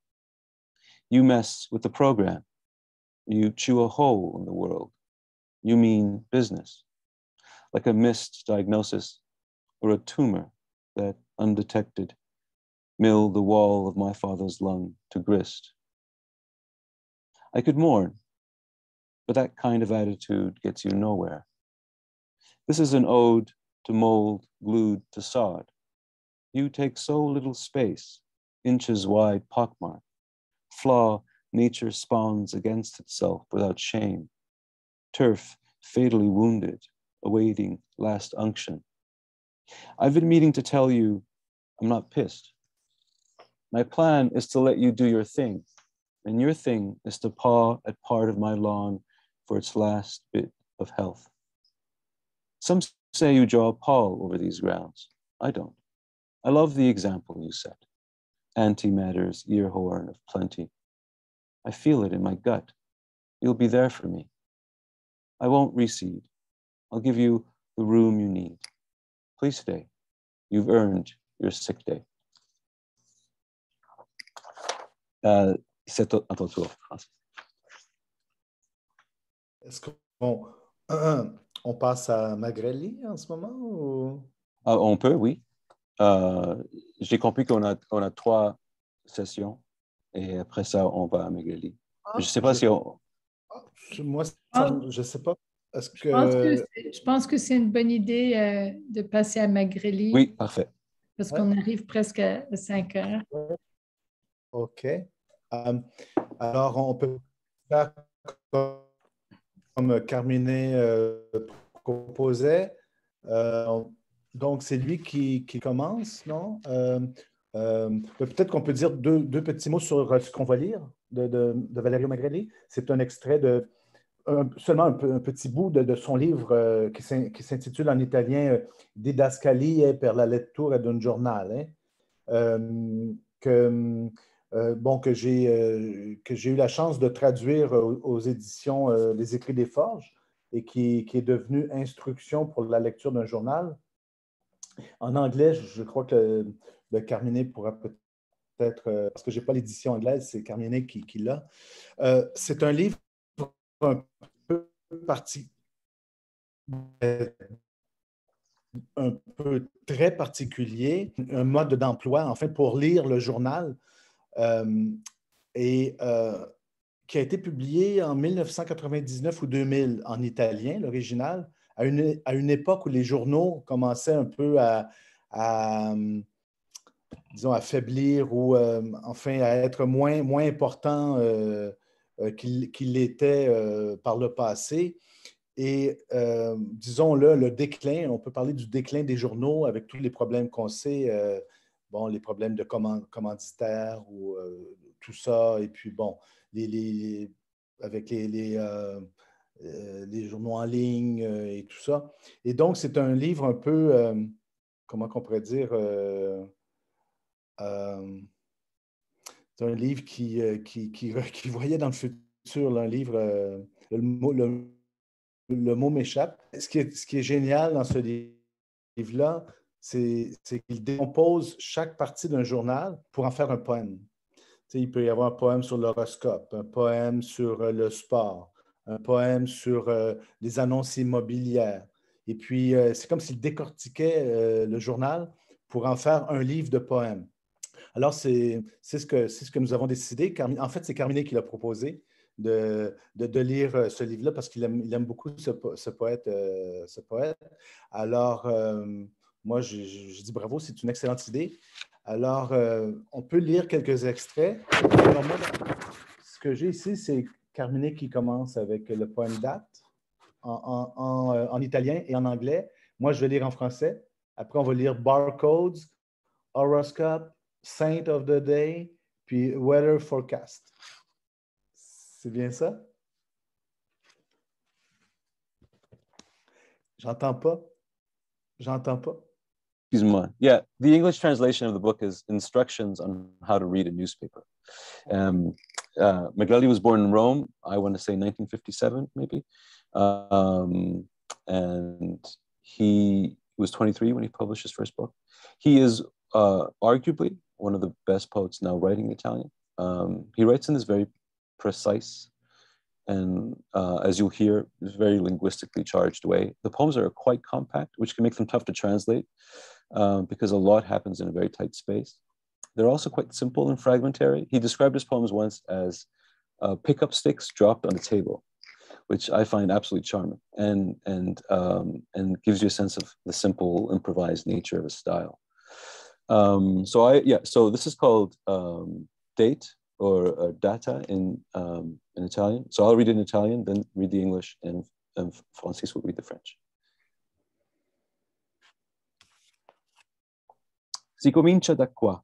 You mess with the program. You chew a hole in the world. You mean business, like a missed diagnosis or a tumor that, undetected, milled the wall of my father's lung to grist. I could mourn, but that kind of attitude gets you nowhere. This is an ode to mold glued to sod. You take so little space, inches wide pockmark, flaw nature spawns against itself without shame, turf fatally wounded, awaiting last unction. I've been meaning to tell you I'm not pissed. My plan is to let you do your thing, and your thing is to paw at part of my lawn for its last bit of health. Some say you draw a pall over these grounds. I don't. I love the example you set. Antimatter's ear horn of plenty. I feel it in my gut. You'll be there for me. I won't reseed. I'll give you the room you need. Please stay. You've earned your sick day. C'est à ton tour, Francis. Est-ce qu'on on passe à Magreli en ce moment? Ou... On peut, oui. J'ai compris qu'on a 3 sessions et après ça, on va à Magreli. Je ne sais pas si on... Moi, je ne sais pas. Est-ce que... Je pense que c'est une bonne idée de passer à Magreli. Oui, parfait. Parce qu'on arrive presque à 5 heures. OK. Alors, on peut faire comme Carmine proposait. Donc, c'est lui qui commence, non? Peut-être qu'on peut dire deux petits mots sur ce qu'on va lire de Valerio Magreli. C'est un extrait de seulement un petit bout de son livre qui s'intitule en italien Didascalie per la lettura d'un giornale, que bon, que j'ai eu la chance de traduire aux éditions Les Écrits des Forges et qui est devenu Instruction pour la lecture d'un journal. En anglais, je crois que le Carminet pourra peut-être, parce que je n'ai pas l'édition anglaise, c'est Carminet qui l'a. C'est un livre un peu très particulier, un mode d'emploi, en fait, pour lire le journal, et qui a été publié en 1999 ou 2000 en italien, l'original, à une époque où les journaux commençaient un peu disons, à faiblir ou enfin à être moins importants qu'il l'était par le passé. Et disons là, le déclin, on peut parler du déclin des journaux avec tous les problèmes qu'on sait, bon, les problèmes de commanditaires ou tout ça, et puis bon, avec les journaux en ligne et tout ça. Et donc, c'est un livre un peu, comment on pourrait dire, c'est un livre qui voyait dans le futur, là, un livre, le mot m'échappe. Ce qui est génial dans ce livre-là, c'est qu'il décompose chaque partie d'un journal pour en faire un poème. Tu sais, il peut y avoir un poème sur l'horoscope, un poème sur le sport, un poème sur les annonces immobilières. Et puis, c'est comme s'il décortiquait le journal pour en faire un livre de poèmes. Alors, c'est ce que nous avons décidé. En fait, c'est Carminet qui l'a proposé de lire ce livre-là parce qu'il aime beaucoup ce poète. Alors, moi, je dis bravo, c'est une excellente idée. Alors, on peut lire quelques extraits. Alors, moi, ce que j'ai ici, c'est Carminet qui commence avec le poème date en italien et en anglais. Moi, je vais lire en français. Après, on va lire barcodes, horoscope, saint of the day, puis weather forecast. C'est bien ça? J'entends pas. J'entends pas. Excuse-moi. Yeah, the English translation of the book is Instructions on How to Read a Newspaper. Maglelli was born in Rome, I want to say 1957, maybe. And he was 23 when he published his first book. He is arguably one of the best poets now writing Italian. He writes in this very precise and, as you'll hear, very linguistically charged way. The poems are quite compact, which can make them tough to translate because a lot happens in a very tight space. They're also quite simple and fragmentary. He described his poems once as pickup sticks dropped on a table, which I find absolutely charming and gives you a sense of the simple, improvised nature of his style. So this is called date or data in Italian. So I'll read it in Italian, then read the English, and Francis will read the French. Si comincia da qua,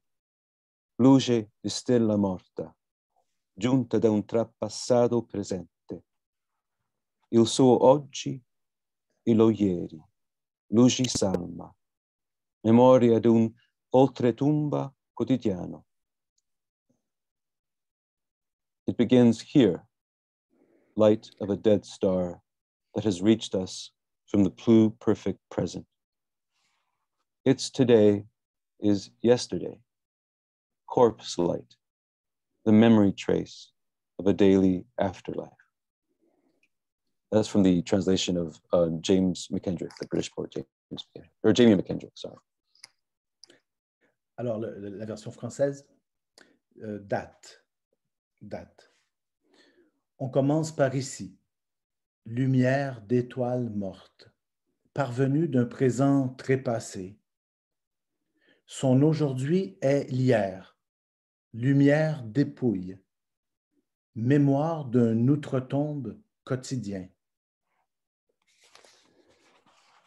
luce di stella morta, giunta da un trapassato presente. Il suo oggi e lo ieri, luci salma, memoria di un oltretumba quotidiano. It begins here, light of a dead star that has reached us from the pluperfect present. Its today is yesterday, corpse light, the memory trace of a daily afterlife. That's from the translation of James McKendrick, the British poet Jamie McKendrick, sorry. Alors, la version française, date. On commence par ici, lumière d'étoiles mortes, parvenue d'un présent trépassé. Son aujourd'hui est l'hier, lumière dépouille, mémoire d'un outre-tombe quotidien.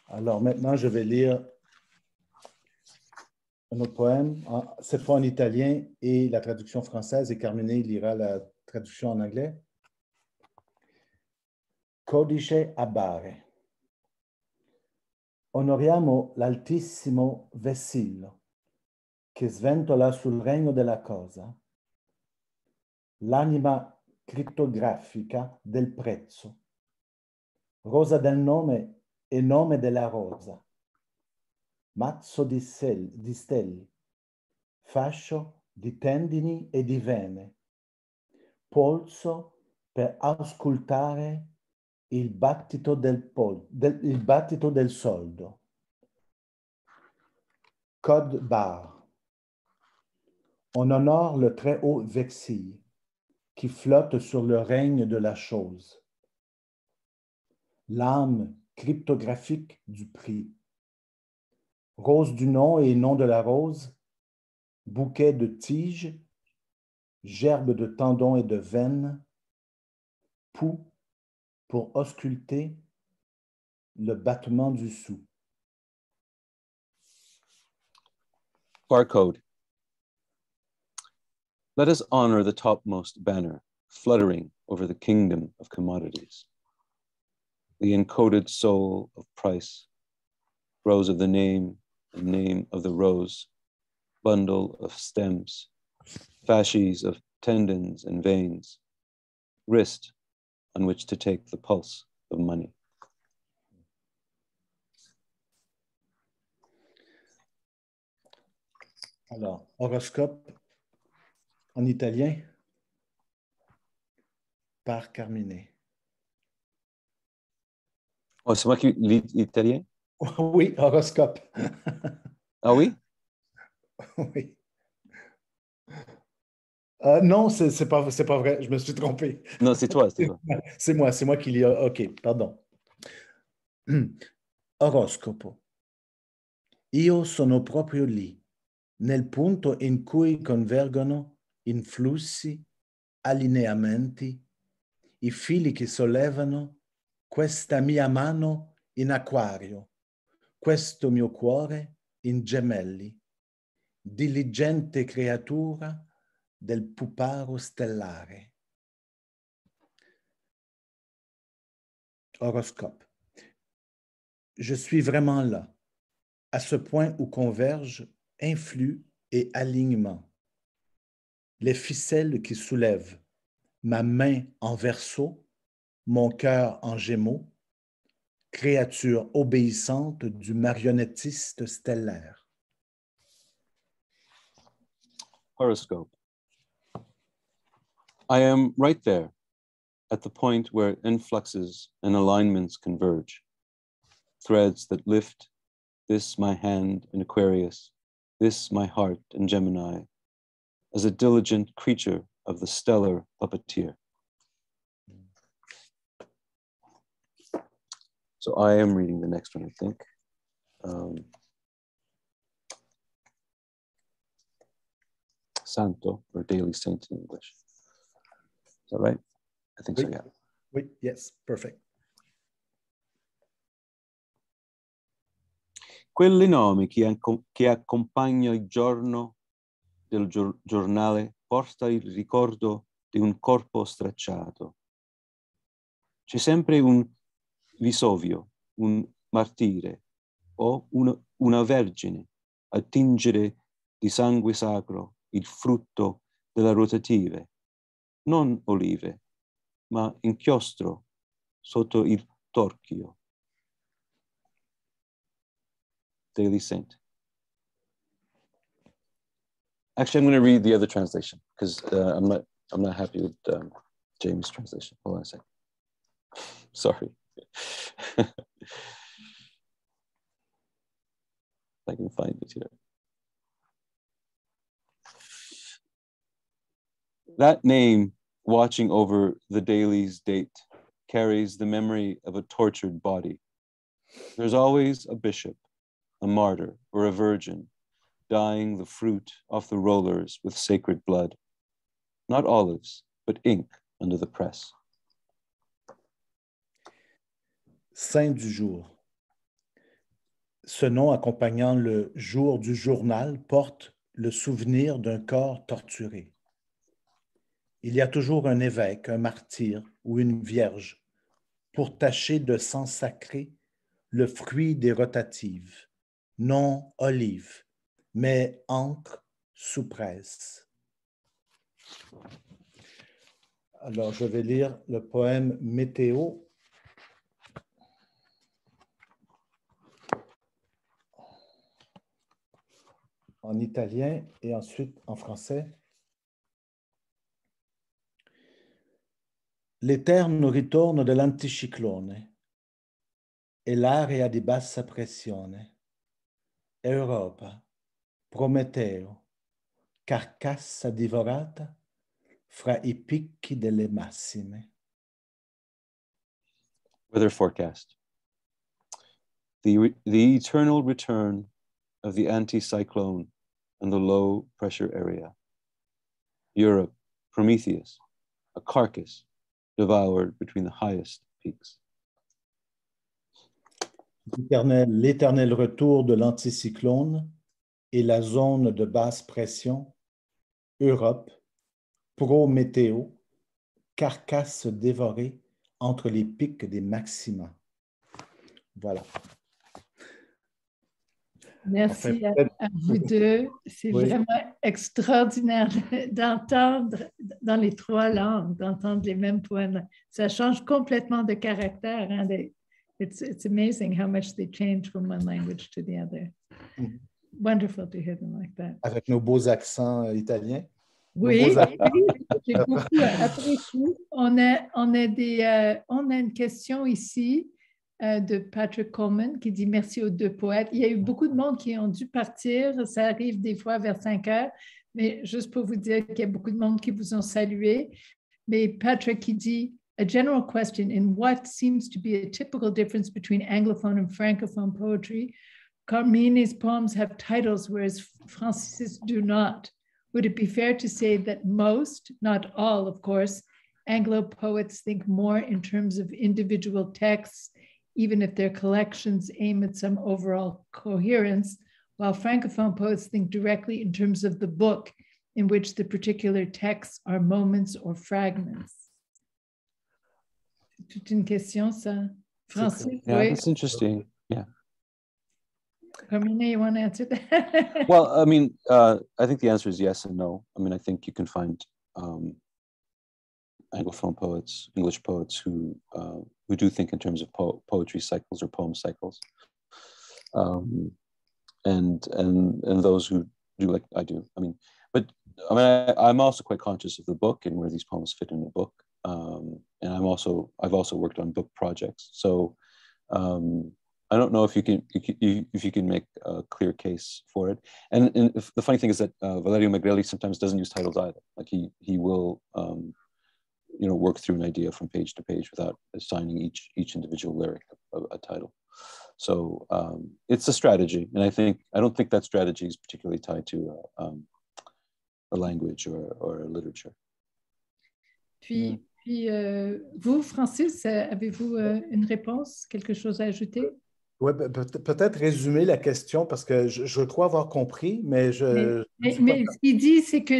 Alors maintenant, je vais lire un autre poème, cette fois en italien et la traduction française, et Carminet lira la traduction en anglais. Codice a bare. Onoriamo l'altissimo vessillo che sventola sul regno della cosa, l'anima crittografica del prezzo, rosa del nome e nome della rosa, mazzo di stelle, fascio di tendini e di vene, polso per auscultare il battito il battito del soldo, code barre. On honore le très haut vexille qui flotte sur le règne de la chose, l'âme cryptographique du prix, rose du nom et nom de la rose, bouquet de tiges, gerbe de tendons et de veines, pouls pour ausculter le battement du sou. Barcode. Let us honor the topmost banner, fluttering over the kingdom of commodities. The encoded soul of price, rose of the name and name of the rose, bundle of stems, fasces of tendons and veins, wrist on which to take the pulse of money. Alors, horoscope en italien par Carmine. Oh, c'est moi qui lis l'italien? Oui, horoscope. Ah oui? Oui. Non, c'est pas vrai, je me suis trompé. Non, c'est toi, c'est toi. C'est moi qui lis. Ok, pardon. Oroscopo. Io sono proprio lì, nel punto in cui convergono influssi, allineamenti, i fili che sollevano questa mia mano in acquario, questo mio cuore in gemelli, diligente creatura del puparo stellare. Horoscope. Je suis vraiment là, à ce point où convergent influx et alignements. Les ficelles qui soulèvent, ma main en verso, mon cœur en gémeaux, créature obéissante du marionnettiste stellaire. Horoscope. I am right there at the point where influxes and alignments converge. Threads that lift, this my hand in Aquarius, this my heart in Gemini, as a diligent creature of the stellar puppeteer. So I am reading the next one, I think. Santo, or daily saint in English. Is that right? I think so, yeah. Oui, yes, perfect. Quelli nomi che accompagna il giorno del giornale porta il ricordo di un corpo stracciato. C'è sempre un Vesuvio, un martire o una vergine a tingere di sangue sacro il frutto della rotative, non olive, ma inchiostro sotto il torchio. Daily Saint. Actually, I'm going to read the other translation because I'm not happy with James' translation. Hold on a second. Sorry. I can find it here. That name watching over the daily's date carries the memory of a tortured body. There's always a bishop, a martyr, or a virgin dyeing the fruit off the rollers with sacred blood. Not olives, but ink under the press. Saint du jour. Ce nom accompagnant le jour du journal porte le souvenir d'un corps torturé. Il y a toujours un évêque, un martyr ou une vierge pour tâcher de sang sacré le fruit des rotatives, non olive, mais encre sous presse. Alors, je vais lire le poème Météo. En italien et ensuite en français. L'Eterno ritorno dell'anticiclone e l'area di bassa pressione. Europa, Prometeo, carcassa divorata fra i picchi delle massime. Weather forecast. The eternal return of the anticyclone and the low pressure area. Europe, Prometheus, a carcass devoured between the highest peaks. L'éternel retour de l'anticyclone et la zone de basse pression. Europe, Prométéo, carcasse dévorée entre les pics des maxima. Voilà. Merci Enfin, à vous deux. C'est oui. vraiment extraordinaire d'entendre dans les trois langues, d'entendre les mêmes poèmes. Ça change complètement de caractère. Hein? It's amazing how much they change from one language to the other. Mm-hmm. Wonderful to hear them like that. Avec nos beaux accents italiens. Oui, j'ai beaucoup apprécié. On a une question ici de Patrick Coleman qui dit merci aux deux poètes. Il y a eu beaucoup de monde qui ont dû partir. Ça arrive des fois vers 5 heures, mais juste pour vous dire qu'il y a beaucoup de monde qui vous ont salué. Mais Patrick qui dit a general question in what seems to be a typical difference between Anglophone and Francophone poetry. Carmene's poems have titles, whereas Francis do not. Would it be fair to say that most, not all, of course, Anglo poets think more in terms of individual texts, even if their collections aim at some overall coherence, while Francophone poets think directly in terms of the book in which the particular texts are moments or fragments? Toute une question, ça. Francis, Yeah, oui. that's interesting. Yeah. Carmine, you want to answer that? Well, I mean, I think the answer is yes and no. I mean, I think you can find Anglophone poets, English poets who do think in terms of poetry cycles or poem cycles, and those who do like I do. I mean, but I mean, I'm also quite conscious of the book and where these poems fit in the book, and I've also worked on book projects, so. I don't know if you can make a clear case for it. And the funny thing is that Valerio Magrelli sometimes doesn't use titles either. Like he will work through an idea from page to page without assigning each individual lyric a title. So it's a strategy, and I don't think that strategy is particularly tied to a language or a literature. Puis vous, Francis, avez-vous une réponse, quelque chose à ajouter? Oui, peut-être résumer la question parce que je crois avoir compris, mais mais ce qu'il dit, c'est que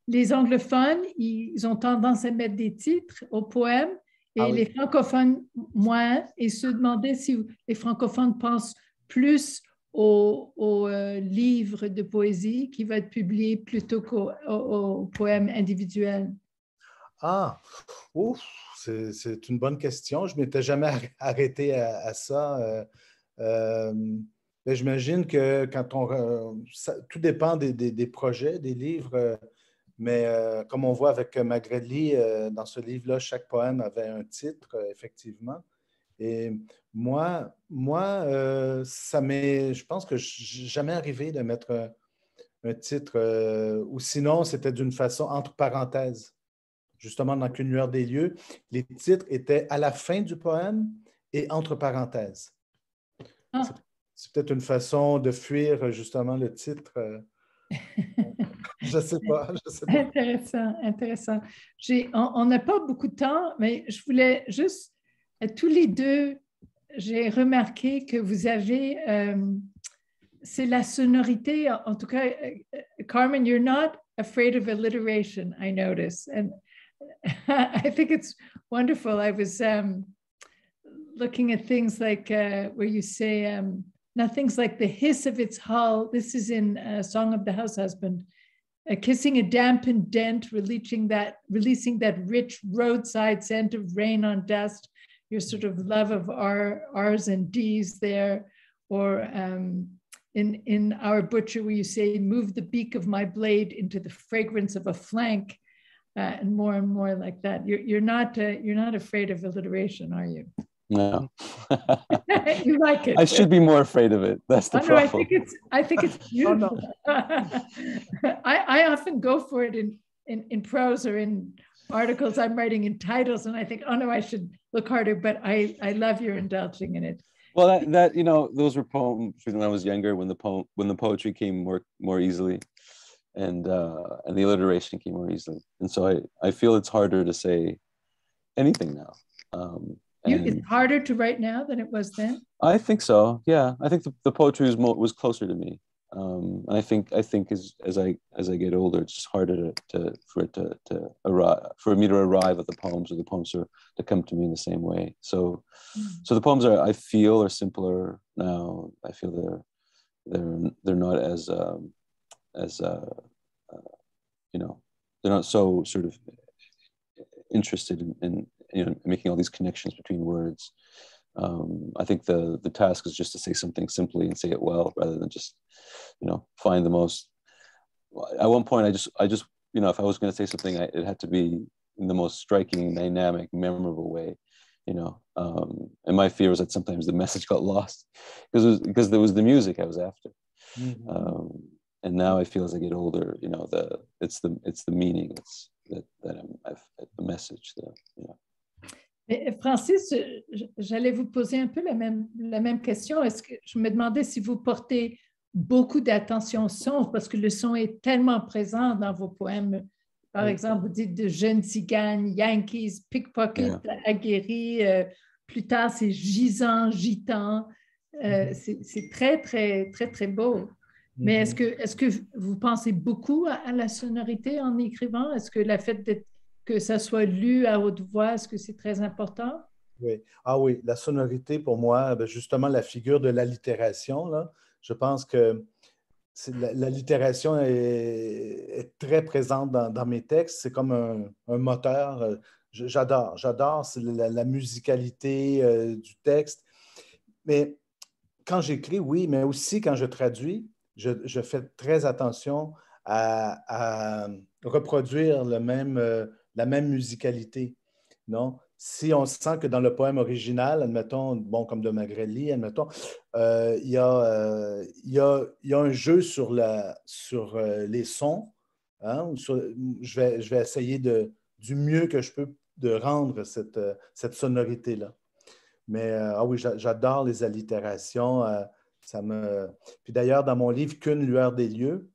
les anglophones, ils ont tendance à mettre des titres aux poèmes et les francophones moins, et se demander si les francophones pensent plus aux livres de poésie qui va être publié plutôt qu'aux poèmes individuels. Ah, ouf, c'est une bonne question. Je ne m'étais jamais arrêté à ça. Mais j'imagine que quand tout dépend des projets, des livres, mais comme on voit avec Magrelli, dans ce livre-là, chaque poème avait un titre, effectivement. Et moi, je pense que je n'ai jamais arrivé de mettre un titre, ou sinon, c'était d'une façon entre parenthèses. Justement, dans Qu'une lueur des lieux, les titres étaient à la fin du poème et entre parenthèses. Ah. C'est peut-être une façon de fuir justement le titre. Je ne sais pas. Intéressant. On n'a pas beaucoup de temps, mais je voulais juste, tous les deux, j'ai remarqué que vous avez, c'est la sonorité, en tout cas, Carmen, you're not afraid of alliteration, I notice. And I think it's wonderful. I was looking at things like where you say, now things like the hiss of its hull. This is in Song of the House Husband. kissing a dampened dent, releasing that rich roadside scent of rain on dust, your sort of love of R's and D's there, or in Our Butcher, where you say, move the beak of my blade into the fragrance of a flank, and more like that. You're not afraid of alliteration, are you? No. You like it. I should be more afraid of it. That's the problem. I think it's beautiful. I often go for it in prose or in articles I'm writing, in titles, and I think, oh no, I should look harder, but I love your indulging in it. Well, that those were poems when I was younger, when the poetry came more easily, and the alliteration came more easily, and so I feel it's harder to say anything now. It's harder to write now than it was then? I think so. Yeah, I think the poetry was closer to me. And I think as I get older, it's just harder for me to arrive at the poems, or the poems to come to me in the same way. So the poems I feel are simpler now. I feel they're not as they're not so sort of interested in making all these connections between words. I think the task is just to say something simply and say it well, rather than just find the most. At one point, I just if I was going to say something, it had to be in the most striking, dynamic, memorable way. And my fear was that sometimes the message got lost because there was the music I was after. Mm-hmm. And now I feel as I get older, it's the meaning, the message there. Francis, j'allais vous poser un peu la même question. Est-ce que je me demandais si vous portez beaucoup d'attention au son, parce que le son est tellement présent dans vos poèmes. Par exemple, vous dites de jeunes ciganes, Yankees, pickpocket, aguerri. Plus tard, c'est gisant, gitan. C'est très, très, très, très beau. Mais est-ce que vous pensez beaucoup à la sonorité en écrivant? Est-ce que le fait que ça soit lu à haute voix, est-ce que c'est très important? Oui. Ah oui, la sonorité, pour moi, justement, la figure de l'allitération, là, je pense que l'allitération est très présente dans mes textes. C'est comme un moteur. J'adore la musicalité du texte. Mais quand j'écris, oui, mais aussi quand je traduis, je fais très attention à reproduire la même musicalité, non? Si on sent que dans le poème original, admettons, bon, comme de Magrelli, admettons, il y a un jeu sur les sons, hein, je vais essayer du mieux que je peux de rendre cette sonorité-là. Mais ah oui, j'adore les allitérations. Puis d'ailleurs, dans mon livre « Qu'une lueur des lieux »,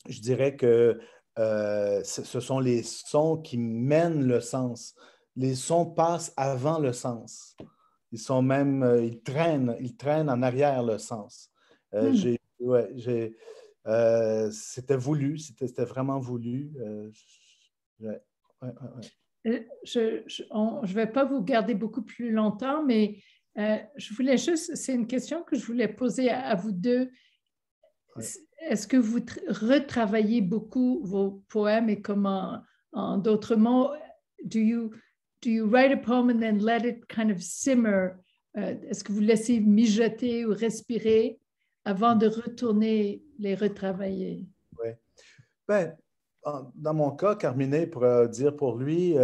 je dirais que ce sont les sons qui mènent le sens. Les sons passent avant le sens. Ils sont même, ils traînent en arrière le sens. C'était voulu, c'était vraiment voulu. Je vais pas vous garder beaucoup plus longtemps, mais je voulais juste, c'est une question que je voulais poser à vous deux. Est-ce que vous retravaillez beaucoup vos poèmes et comment, en d'autres mots, do you write a poem and then let it kind of simmer? Est-ce que vous laissez mijoter ou respirer avant de retourner les retravailler? Oui. Ben, dans mon cas, Carmine pourrait dire pour lui,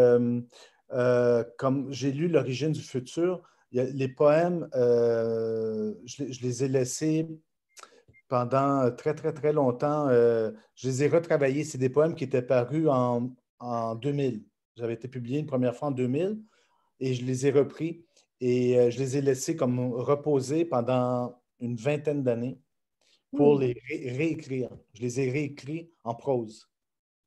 comme j'ai lu L'origine du futur, les poèmes, je les ai laissés pendant très, très, très longtemps. Je les ai retravaillés. C'est des poèmes qui étaient parus en 2000. J'avais été publié une première fois en 2000 et je les ai repris et je les ai laissés comme reposer pendant une vingtaine d'années pour les réécrire. Je les ai réécrits en prose.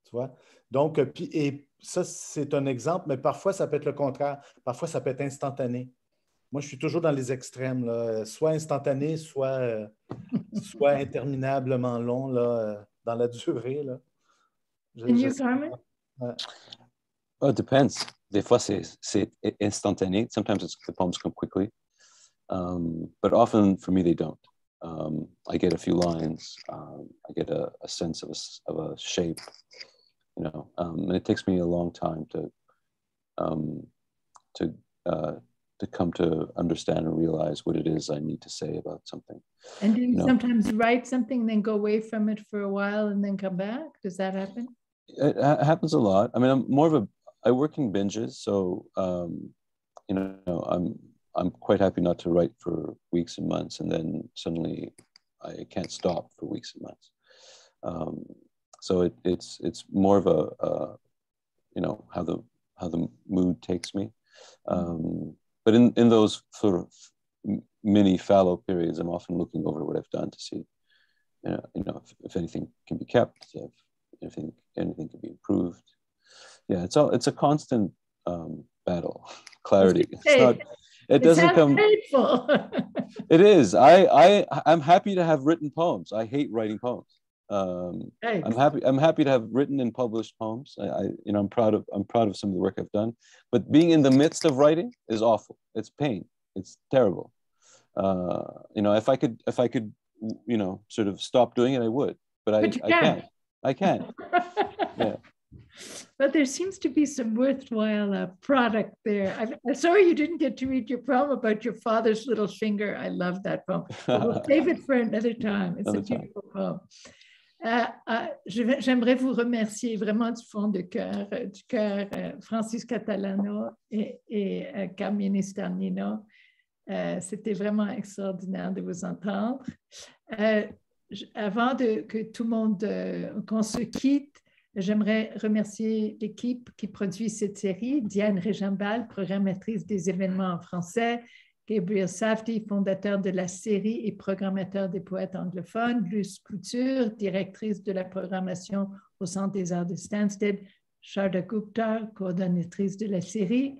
Tu vois? Donc, et ça, c'est un exemple, mais parfois, ça peut être le contraire. Parfois, ça peut être instantané. Moi, je suis toujours dans les extrêmes, là. Soit instantané, soit interminablement long là, dans la durée. Là. Oh, it depends. Des fois, c'est instantané. Sometimes the poems come quickly. But often, for me, they don't. I get a few lines, I get a sense of a shape, you know, and it takes me a long time to come to understand and realize what it is I need to say about something. And do you know, sometimes write something, then go away from it for a while and then come back? Does that happen? It happens a lot. I mean, I work in binges, so you know, I'm quite happy not to write for weeks and months, and then suddenly I can't stop for weeks and months. So it's more of a you know, how the mood takes me. But in those sort of mini fallow periods, I'm often looking over what I've done to see, you know, if anything can be kept, if anything can be improved. Yeah, it's a constant battle. Clarity. It's not. It doesn't come. Painful. It is. I'm happy to have written poems. I hate writing poems. I'm happy to have written and published poems. You know, I'm proud of some of the work I've done, but being in the midst of writing is awful. It's pain. It's terrible. You know, if I could, you know, sort of stop doing it, I would, but I can't. Yeah. But there seems to be some worthwhile product there. I'm sorry you didn't get to read your poem about your father's little finger. I love that poem. We'll save it for another time. It's a beautiful poem. J'aimerais vous remercier vraiment du fond du cœur, Francis Catalano et Carmine Sternino. C'était vraiment extraordinaire de vous entendre. Avant que tout le monde, qu'on se quitte, j'aimerais remercier l'équipe qui produit cette série, Diane Régimbal, programmatrice des événements en français, Gabriel Safdie, fondateur de la série et programmateur des poètes anglophones, Luce Couture, directrice de la programmation au Centre des Arts de Stansted, Sharda Gupta, coordonnatrice de la série.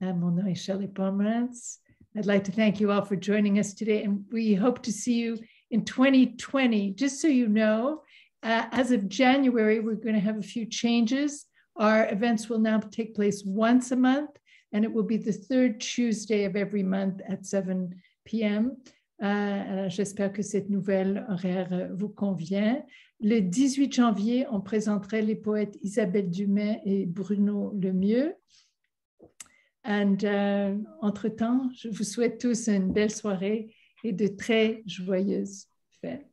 Mon nom est Shelley Pomerantz. I'd like to thank you all for joining us today, and we hope to see you in 2020. Just so you know, as of January, we're going to have a few changes. Our events will now take place once a month, and it will be the third Tuesday of every month at 7 p.m. J'espère que cette nouvelle horaire vous convient. Le 18 janvier, on présenterait les poètes Isabelle Dumais et Bruno Lemieux. Entre-temps, je vous souhaite tous une belle soirée et de très joyeuses fêtes.